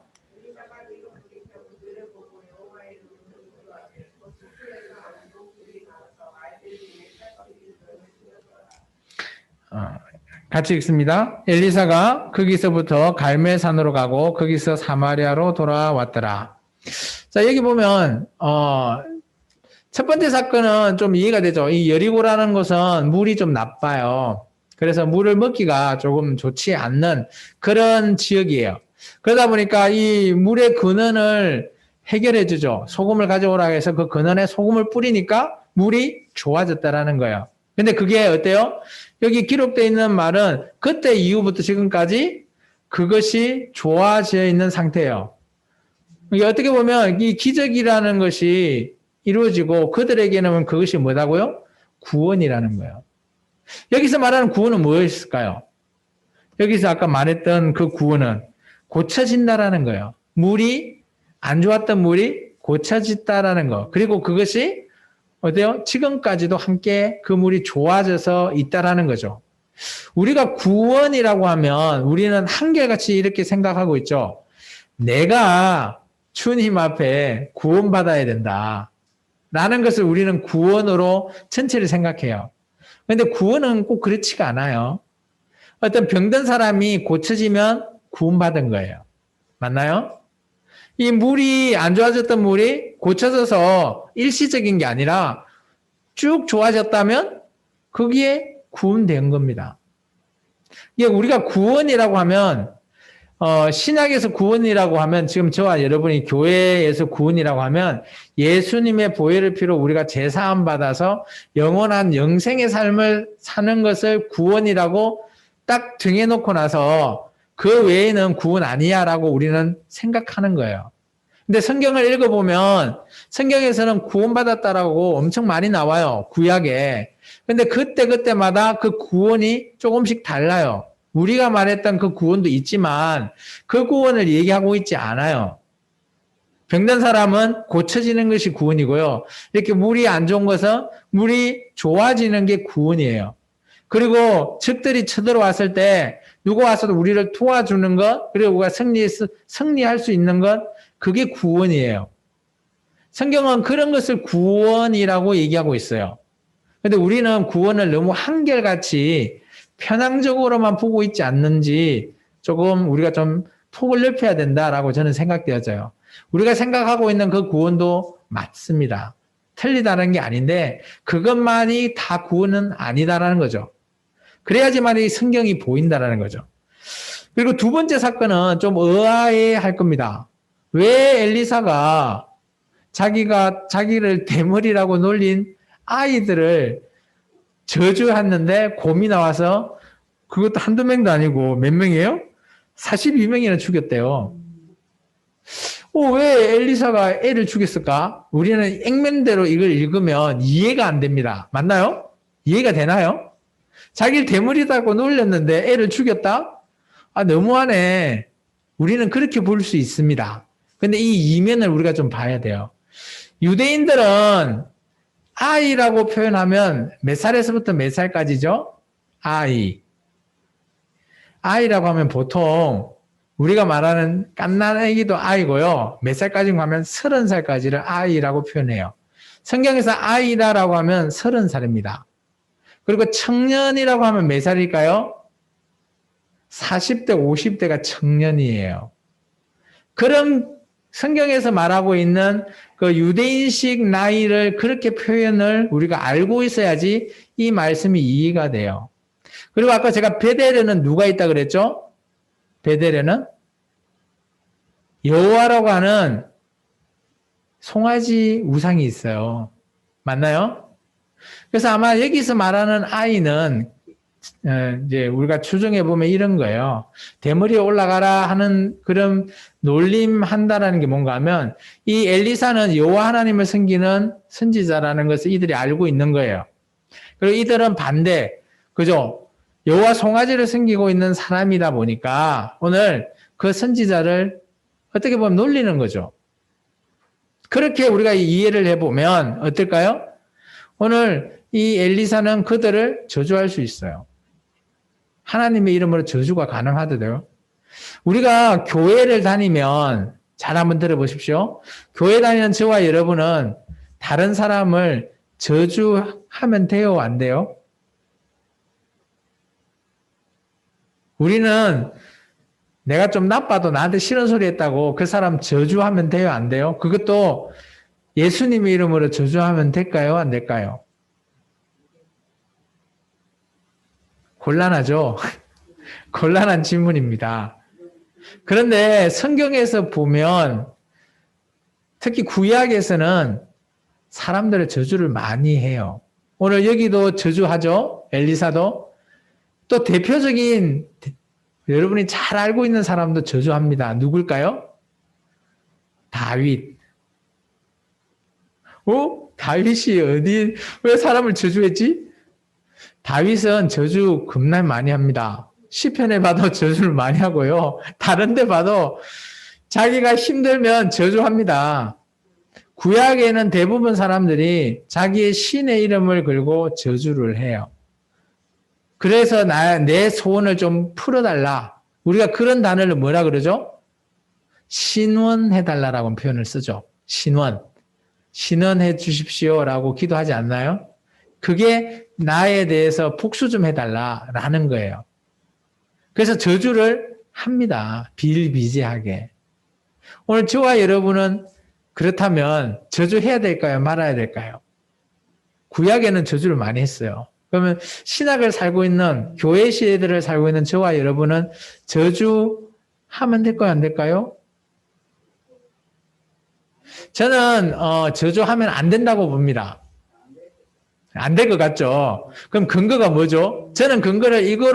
같이 읽습니다. 엘리사가 거기서부터 갈멜산으로 가고 거기서 사마리아로 돌아왔더라. 자, 여기 보면 첫 번째 사건은 좀 이해가 되죠. 이 여리고라는 곳은 물이 좀 나빠요. 그래서 물을 먹기가 조금 좋지 않는 그런 지역이에요. 그러다 보니까 이 물의 근원을 해결해 주죠. 소금을 가져오라 해서 그 근원에 소금을 뿌리니까 물이 좋아졌다라는 거예요. 근데 그게 어때요? 여기 기록되어 있는 말은 그때 이후부터 지금까지 그것이 좋아져 있는 상태예요. 이게 어떻게 보면 이 기적이라는 것이 이루어지고 그들에게는 그것이 뭐다고요? 구원이라는 거예요. 여기서 말하는 구원은 무엇일까요? 여기서 아까 말했던 그 구원은 고쳐진다라는 거예요. 물이 안 좋았던 물이 고쳐졌다라는 거. 그리고 그것이 어때요? 지금까지도 함께 그 물이 좋아져서 있다라는 거죠. 우리가 구원이라고 하면 우리는 한결같이 이렇게 생각하고 있죠. 내가 주님 앞에 구원받아야 된다. 라는 것을 우리는 구원으로 전체를 생각해요. 그런데 구원은 꼭 그렇지가 않아요. 어떤 병든 사람이 고쳐지면 구원받은 거예요. 맞나요? 이 물이 안 좋아졌던 물이 고쳐져서 일시적인 게 아니라 쭉 좋아졌다면 거기에 구원된 겁니다. 이게 우리가 구원이라고 하면 신약에서 구원이라고 하면 지금 저와 여러분이 교회에서 구원이라고 하면 예수님의 보혈의 피로 우리가 제사함 받아서 영원한 영생의 삶을 사는 것을 구원이라고 딱 정해놓고 나서 그 외에는 구원 아니야라고 우리는 생각하는 거예요. 근데 성경을 읽어보면 성경에서는 구원받았다라고 엄청 많이 나와요. 구약에. 근데 그때마다 그 구원이 조금씩 달라요. 우리가 말했던 그 구원도 있지만 그 구원을 얘기하고 있지 않아요. 병든 사람은 고쳐지는 것이 구원이고요. 이렇게 물이 안 좋은 것은 물이 좋아지는 게 구원이에요. 그리고 적들이 쳐들어왔을 때 누가 와서 우리를 도와주는 것, 그리고 우리가 승리할 수 있는 것, 그게 구원이에요. 성경은 그런 것을 구원이라고 얘기하고 있어요. 근데 우리는 구원을 너무 한결같이 편향적으로만 보고 있지 않는지 조금 우리가 좀 폭을 넓혀야 된다라고 저는 생각되어져요. 우리가 생각하고 있는 그 구원도 맞습니다. 틀리다는 게 아닌데 그것만이 다 구원은 아니다라는 거죠. 그래야지만 이 성경이 보인다라는 거죠. 그리고 두 번째 사건은 좀 의아해할 겁니다. 왜 엘리사가 자기를 대머리라고 놀린 아이들을 저주했는데 곰이 나와서 그것도 한두 명도 아니고 몇 명이에요? 42명이나 죽였대요. 왜 엘리사가 애를 죽였을까? 우리는 액면대로 이걸 읽으면 이해가 안 됩니다. 맞나요? 이해가 되나요? 자기를 대머리다고 놀렸는데 애를 죽였다? 너무하네. 우리는 그렇게 볼 수 있습니다. 근데 이 이면을 우리가 좀 봐야 돼요. 유대인들은 아이라고 표현하면 몇 살에서부터 몇 살까지죠? 아이라고 하면 보통 우리가 말하는 갓난 아기도 아이고요. 몇 살까지 가면 30살까지를 아이라고 표현해요. 성경에서 아이다라고 하면 30살입니다. 그리고 청년이라고 하면 몇 살일까요? 40대, 50대가 청년이에요. 그럼 성경에서 말하고 있는 그 유대인식 나이를 그렇게 표현을 우리가 알고 있어야지 이 말씀이 이해가 돼요. 그리고 아까 제가 베델에는 누가 있다 그랬죠? 베델에는 여호와라고 하는 송아지 우상이 있어요. 맞나요? 그래서 아마 여기서 말하는 아이는 이제 우리가 추정해 보면 이런 거예요. 대머리에 올라가라 하는 그런 놀림한다라는 게 뭔가 하면 이 엘리사는 여호와 하나님을 섬기는 선지자라는 것을 이들이 알고 있는 거예요. 그리고 이들은 반대, 그죠? 여호와 송아지를 섬기고 있는 사람이다 보니까 오늘 그 선지자를 어떻게 보면 놀리는 거죠. 그렇게 우리가 이해를 해보면 어떨까요? 오늘 이 엘리사는 그들을 저주할 수 있어요. 하나님의 이름으로 저주가 가능하더래요. 우리가 교회를 다니면 잘 한번 들어보십시오. 교회 다니는 저와 여러분은 다른 사람을 저주하면 돼요, 안 돼요? 우리는 내가 좀 나빠도 나한테 싫은 소리 했다고 그 사람 저주하면 돼요, 안 돼요? 그것도 예수님의 이름으로 저주하면 될까요, 안 될까요? 곤란하죠? 곤란한 질문입니다. 그런데 성경에서 보면 특히 구약에서는 사람들의 저주를 많이 해요. 오늘 여기도 저주하죠? 엘리사도. 또 대표적인 여러분이 잘 알고 있는 사람도 저주합니다. 누굴까요? 다윗. 다윗이 왜 사람을 저주했지? 다윗은 저주 겁나 많이 합니다. 시편에 봐도 저주를 많이 하고요. 다른 데 봐도 자기가 힘들면 저주합니다. 구약에는 대부분 사람들이 자기의 신의 이름을 걸고 저주를 해요. 그래서 내 소원을 좀 풀어달라. 우리가 그런 단어를 뭐라 그러죠? 신원해달라라고 표현을 쓰죠. 신원해 주십시오라고 기도하지 않나요? 그게 나에 대해서 복수 좀 해달라라는 거예요. 그래서 저주를 합니다. 비일비재하게. 오늘 저와 여러분은 그렇다면 저주해야 될까요? 말아야 될까요? 구약에는 저주를 많이 했어요. 그러면 신학을 살고 있는 교회 시대들을 살고 있는 저와 여러분은 저주하면 될까요? 안 될까요? 저는 저주하면 안 된다고 봅니다. 안 될 것 같죠? 그럼 근거가 뭐죠? 저는 근거를 이것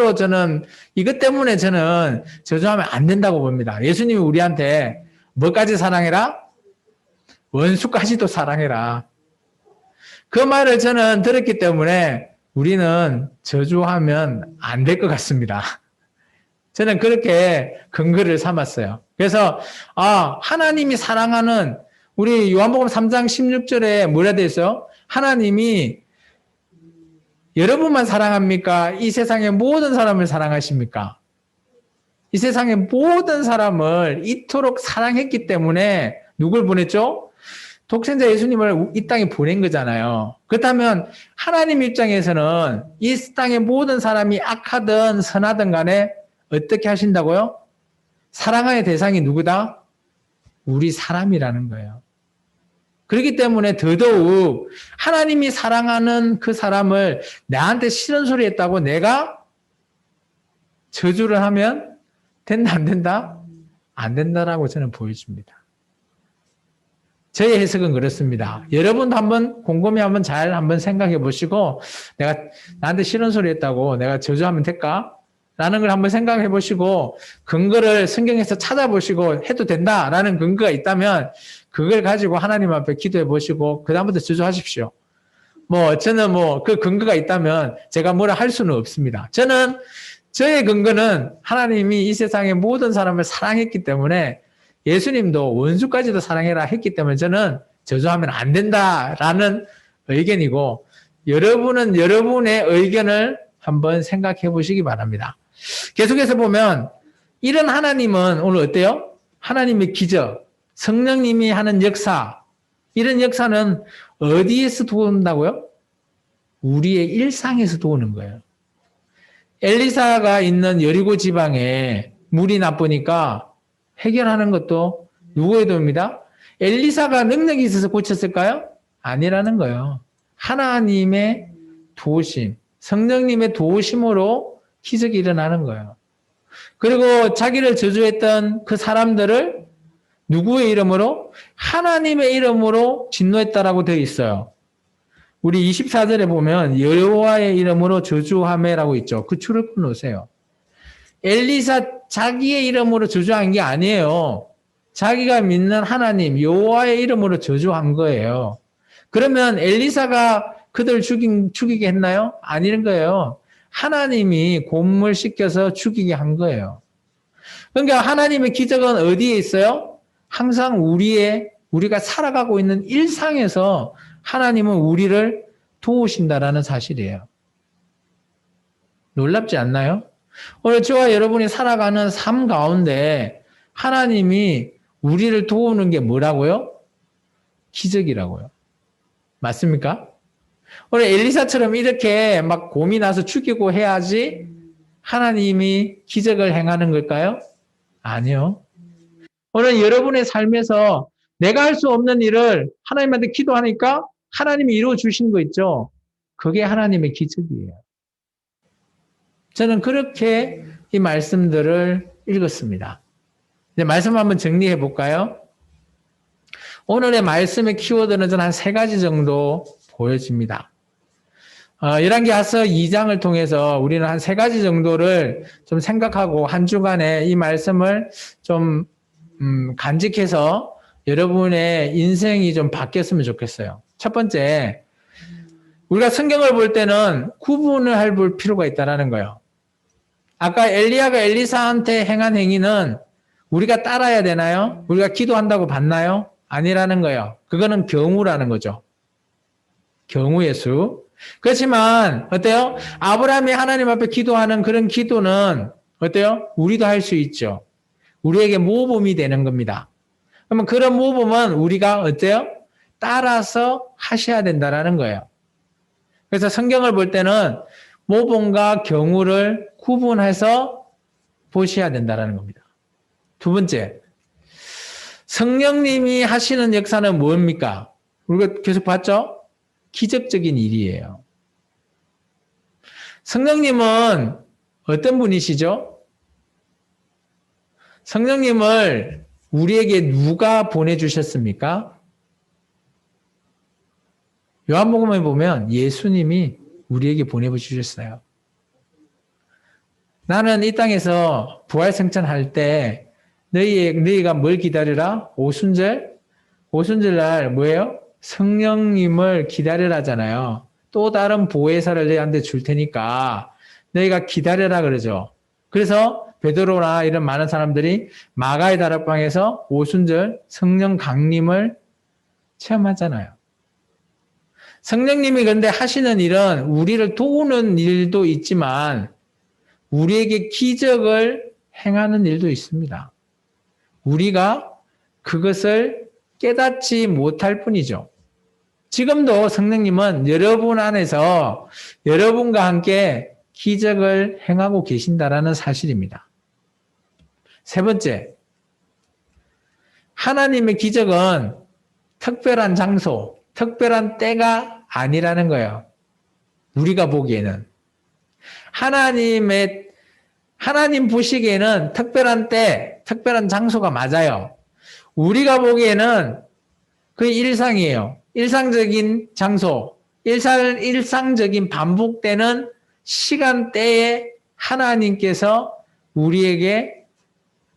때문에 저는 저주하면 안 된다고 봅니다. 예수님이 우리한테 뭐까지 사랑해라? 원수까지도 사랑해라. 그 말을 저는 들었기 때문에 우리는 저주하면 안 될 것 같습니다. 저는 그렇게 근거를 삼았어요. 그래서 하나님이 사랑하는 우리 요한복음 3장 16절에 뭐라 되어 있어요? 하나님이 여러분만 사랑합니까? 이 세상의 모든 사람을 사랑하십니까? 이 세상의 모든 사람을 이토록 사랑했기 때문에 누굴 보냈죠? 독생자 예수님을 이 땅에 보낸 거잖아요. 그렇다면 하나님 입장에서는 이 땅의 모든 사람이 악하든 선하든 간에 어떻게 하신다고요? 사랑의 대상이 누구다? 우리 사람이라는 거예요. 그렇기 때문에 더더욱 하나님이 사랑하는 그 사람을 나한테 싫은 소리 했다고 내가 저주를 하면 된다, 안 된다? 안 된다라고 저는 보여줍니다. 저의 해석은 그렇습니다. 여러분도 한번 곰곰이 한번 잘 한번 생각해 보시고 내가 나한테 싫은 소리 했다고 내가 저주하면 될까? 라는 걸 한번 생각해 보시고 근거를 성경에서 찾아보시고 해도 된다라는 근거가 있다면 그걸 가지고 하나님 앞에 기도해 보시고 그 다음부터 저주하십시오. 저는 그 근거가 있다면 제가 뭐라 할 수는 없습니다. 저의 근거는 하나님이 이 세상의 모든 사람을 사랑했기 때문에 예수님도 원수까지도 사랑해라 했기 때문에 저는 저주하면 안 된다라는 의견이고 여러분은 여러분의 의견을 한번 생각해 보시기 바랍니다. 계속해서 보면 이런 하나님은 오늘 어때요? 하나님의 기적, 성령님이 하는 역사, 이런 역사는 어디에서 도운다고요? 우리의 일상에서 도우는 거예요. 엘리사가 있는 여리고 지방에 물이 나쁘니까 해결하는 것도 누구의 도입니다? 엘리사가 능력이 있어서 고쳤을까요? 아니라는 거예요. 하나님의 도우심, 성령님의 도우심으로 기적이 일어나는 거예요. 그리고 자기를 저주했던 그 사람들을 누구의 이름으로? 하나님의 이름으로 진노했다라고 되어 있어요. 우리 24절에 보면 여호와의 이름으로 저주하매라고 있죠. 그 줄을 끊으세요. 엘리사 자기의 이름으로 저주한 게 아니에요. 자기가 믿는 하나님 여호와의 이름으로 저주한 거예요. 그러면 엘리사가 그들 죽이게 했나요? 아닌 거예요. 하나님이 곤물시켜서 죽이게 한 거예요. 그러니까 하나님의 기적은 어디에 있어요? 항상 우리가 살아가고 있는 일상에서 하나님은 우리를 도우신다라는 사실이에요. 놀랍지 않나요? 오늘 저와 여러분이 살아가는 삶 가운데 하나님이 우리를 도우는 게 뭐라고요? 기적이라고요. 맞습니까? 오늘 엘리사처럼 이렇게 막 고민해서 죽이고 해야지 하나님이 기적을 행하는 걸까요? 아니요. 오늘 여러분의 삶에서 내가 할 수 없는 일을 하나님한테 기도하니까 하나님이 이루어 주신 거 있죠? 그게 하나님의 기적이에요. 저는 그렇게 이 말씀들을 읽었습니다. 이제 말씀 한번 정리해 볼까요? 오늘의 말씀의 키워드는 저는 한 3가지 정도 보여집니다. 열왕기하서 2장을 통해서 우리는 한 3가지 정도를 좀 생각하고 한 주간에 이 말씀을 좀 간직해서 여러분의 인생이 좀 바뀌었으면 좋겠어요. 첫 번째, 우리가 성경을 볼 때는 구분을 할 필요가 있다는 거예요. 아까 엘리야가 엘리사한테 행한 행위는 우리가 따라야 되나요? 우리가 기도한다고 받나요? 아니라는 거예요. 그거는 경우라는 거죠. 경우의 수. 그렇지만 어때요? 아브라함이 하나님 앞에 기도하는 그런 기도는 어때요? 우리도 할 수 있죠. 우리에게 모범이 되는 겁니다. 그러면 그런 모범은 우리가 어때요? 따라서 하셔야 된다는 거예요. 그래서 성경을 볼 때는 모범과 경우를 구분해서 보셔야 된다는 겁니다. 두 번째, 성령님이 하시는 역사는 뭡니까? 우리가 계속 봤죠? 기적적인 일이에요. 성령님은 어떤 분이시죠? 성령님을 우리에게 누가 보내주셨습니까? 요한복음에 보면 예수님이 우리에게 보내주셨어요. 나는 이 땅에서 부활승천할 때 너희가 뭘 기다리라? 오순절 날 뭐예요? 성령님을 기다리라잖아요. 또 다른 보혜사를 너희한테 줄 테니까 너희가 기다려라 그러죠. 그래서 베드로나 이런 많은 사람들이 마가의 다락방에서 오순절 성령 강림을 체험하잖아요. 성령님이 그런데 하시는 일은 우리를 도우는 일도 있지만 우리에게 기적을 행하는 일도 있습니다. 우리가 그것을 깨닫지 못할 뿐이죠. 지금도 성령님은 여러분 안에서 여러분과 함께 기적을 행하고 계신다라는 사실입니다. 세 번째, 하나님의 기적은 특별한 장소, 특별한 때가 아니라는 거예요. 우리가 보기에는. 하나님 보시기에는 특별한 때, 특별한 장소가 맞아요. 우리가 보기에는 그 일상이에요. 일상적인 장소, 일상적인 반복되는 시간대에 하나님께서 우리에게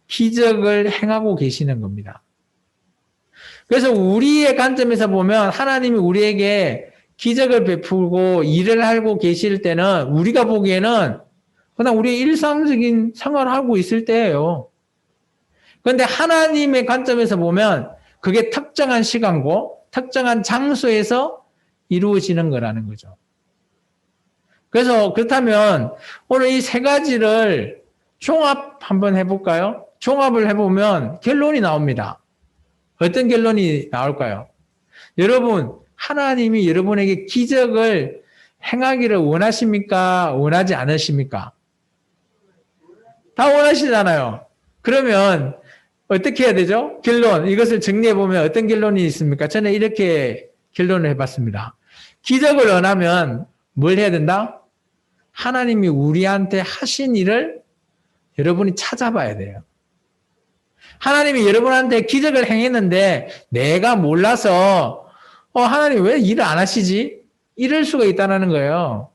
기적을 행하고 계시는 겁니다. 그래서 우리의 관점에서 보면 하나님이 우리에게 기적을 베풀고 일을 하고 계실 때는 우리가 보기에는 그냥 우리의 일상적인 생활을 하고 있을 때예요. 그런데 하나님의 관점에서 보면 그게 특정한 시간고 특정한 장소에서 이루어지는 거라는 거죠. 그래서 그렇다면 오늘 이 세 가지를 종합 한번 해볼까요? 종합을 해보면 결론이 나옵니다. 어떤 결론이 나올까요? 여러분, 하나님이 여러분에게 기적을 행하기를 원하십니까? 원하지 않으십니까? 다 원하시잖아요. 그러면 어떻게 해야 되죠? 결론, 이것을 정리해보면 어떤 결론이 있습니까? 저는 이렇게 결론을 해봤습니다. 기적을 원하면 뭘 해야 된다? 하나님이 우리한테 하신 일을 여러분이 찾아봐야 돼요. 하나님이 여러분한테 기적을 행했는데 내가 몰라서 하나님 왜 일을 안 하시지? 이럴 수가 있다는 거예요.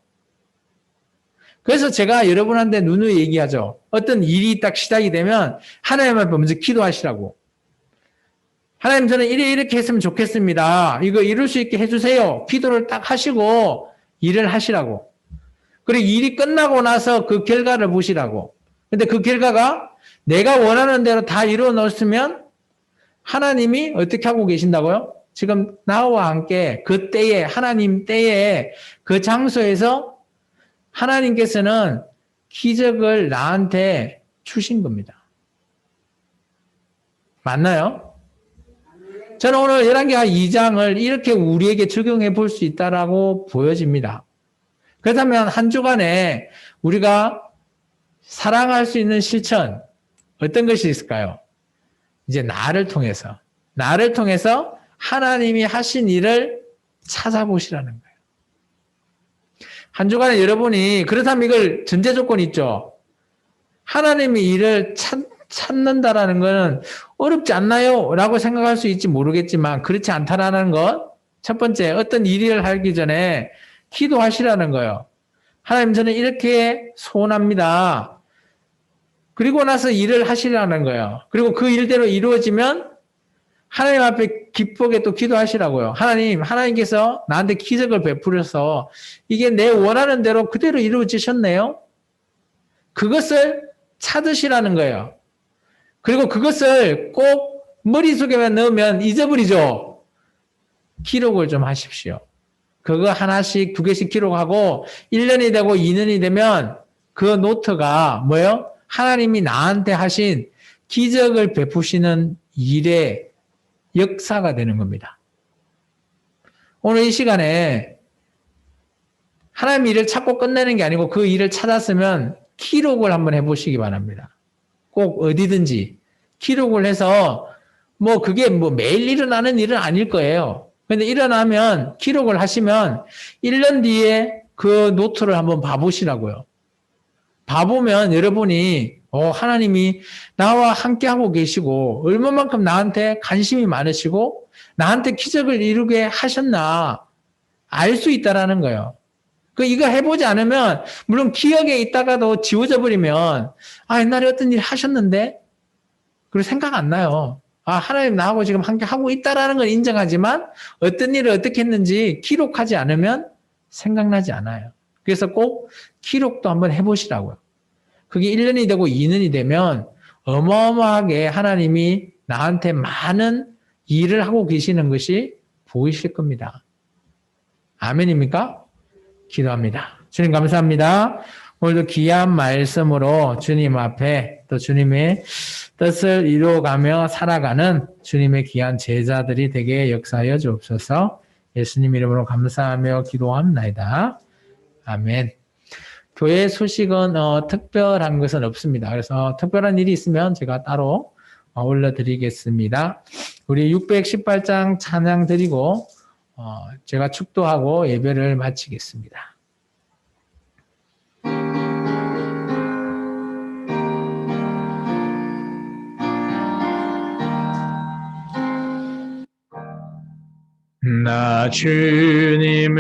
그래서 제가 여러분한테 누누이 얘기하죠. 어떤 일이 딱 시작이 되면 하나님 앞에 먼저 기도하시라고. 하나님 저는 이렇게 했으면 좋겠습니다. 이거 이룰 수 있게 해주세요. 기도를 딱 하시고 일을 하시라고. 그리고 일이 끝나고 나서 그 결과를 보시라고. 근데 그 결과가 내가 원하는 대로 다 이루어 놓으면 하나님이 어떻게 하고 계신다고요? 지금 나와 함께 그 때에 하나님 때에 그 장소에서 하나님께서는 기적을 나한테 주신 겁니다. 맞나요? 저는 오늘 열왕기하 2장을 이렇게 우리에게 적용해 볼 수 있다라고 보여집니다. 그렇다면 한 주간에 우리가 사랑할 수 있는 실천 어떤 것이 있을까요? 이제 나를 통해서 하나님이 하신 일을 찾아보시라는 거예요. 한 주간에 여러분이 그렇다면 이걸 전제 조건이 있죠. 하나님이 일을 찾는다라는 것은 어렵지 않나요? 라고 생각할 수 있지 모르겠지만 그렇지 않다라는 것. 첫 번째, 어떤 일을 하기 전에 기도하시라는 거예요. 하나님 저는 이렇게 소원합니다. 그리고 나서 일을 하시라는 거예요. 그리고 그 일대로 이루어지면 하나님 앞에 기쁘게 또 기도하시라고요. 하나님께서 나한테 기적을 베풀어서 이게 내 원하는 대로 그대로 이루어지셨네요. 그것을 찾으시라는 거예요. 그리고 그것을 꼭 머릿속에만 넣으면 잊어버리죠. 기록을 좀 하십시오. 그거 하나씩, 두 개씩 기록하고 1년이 되고 2년이 되면 그 노트가 뭐예요? 하나님이 나한테 하신 기적을 베푸시는 일의 역사가 되는 겁니다. 오늘 이 시간에 하나님 일을 찾고 끝내는 게 아니고 그 일을 찾았으면 기록을 한번 해보시기 바랍니다. 꼭 어디든지 기록을 해서 그게 매일 일어나는 일은 아닐 거예요. 근데 일어나면 기록을 하시면 1년 뒤에 그 노트를 한번 봐보시라고요. 봐보면 여러분이 하나님이 나와 함께하고 계시고 얼마만큼 나한테 관심이 많으시고 나한테 기적을 이루게 하셨나 알 수 있다라는 거예요. 이거 해보지 않으면 물론 기억에 있다가도 지워져 버리면 옛날에 어떤 일 하셨는데 그리고 생각 안 나요. 하나님 나하고 지금 함께하고 있다라는 걸 인정하지만 어떤 일을 어떻게 했는지 기록하지 않으면 생각나지 않아요. 그래서 꼭 기록도 한번 해보시라고요. 그게 1년이 되고 2년이 되면 어마어마하게 하나님이 나한테 많은 일을 하고 계시는 것이 보이실 겁니다. 아멘입니까? 기도합니다. 주님 감사합니다. 오늘도 귀한 말씀으로 주님 앞에 또 주님의 뜻을 이루어가며 살아가는 주님의 귀한 제자들이 되게 역사하여 주옵소서. 예수님 이름으로 감사하며 기도합나이다. 아멘. 교회 소식은 특별한 것은 없습니다. 그래서 특별한 일이 있으면 제가 따로 올려드리겠습니다. 우리 618장 찬양 드리고 제가 축도하고 예배를 마치겠습니다. 나 주님을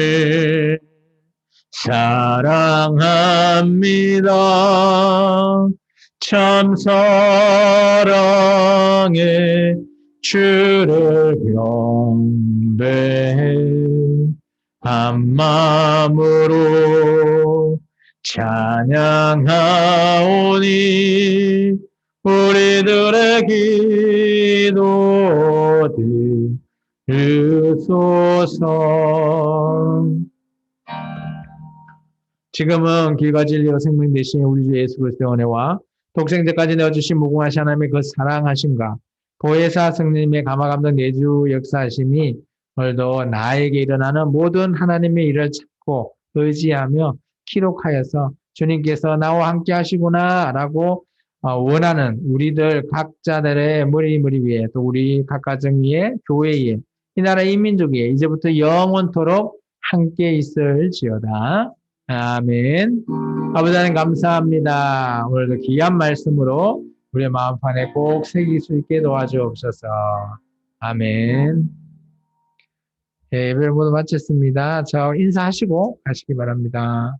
사랑합니다. 참 사랑해 주를 경배해 한 마음으로 찬양하오니 우리들의 기도 들으소서. 지금은 길과 진리와 생명 되신 우리 주 예수 그리스도의 은혜와 독생자까지 내어주신 무궁하신 하나님의 그 사랑하심과 보혜사 성령님의 감화감동 내주 역사하심이 오늘도 나에게 일어나는 모든 하나님의 일을 찾고 의지하며 기록하여서 주님께서 나와 함께 하시구나 라고 원하는 우리들 각자들의 머리 위에 또 우리 각 가정 위에 교회에 이 나라 인민족 위에 이제부터 영원토록 함께 있을지어다. 아멘. 아버지 하나님 감사합니다. 오늘도 귀한 말씀으로 우리의 마음판에 꼭 새길 수 있게 도와주옵소서. 아멘. 예, 예배를 모두 마쳤습니다. 저 인사하시고 가시기 바랍니다.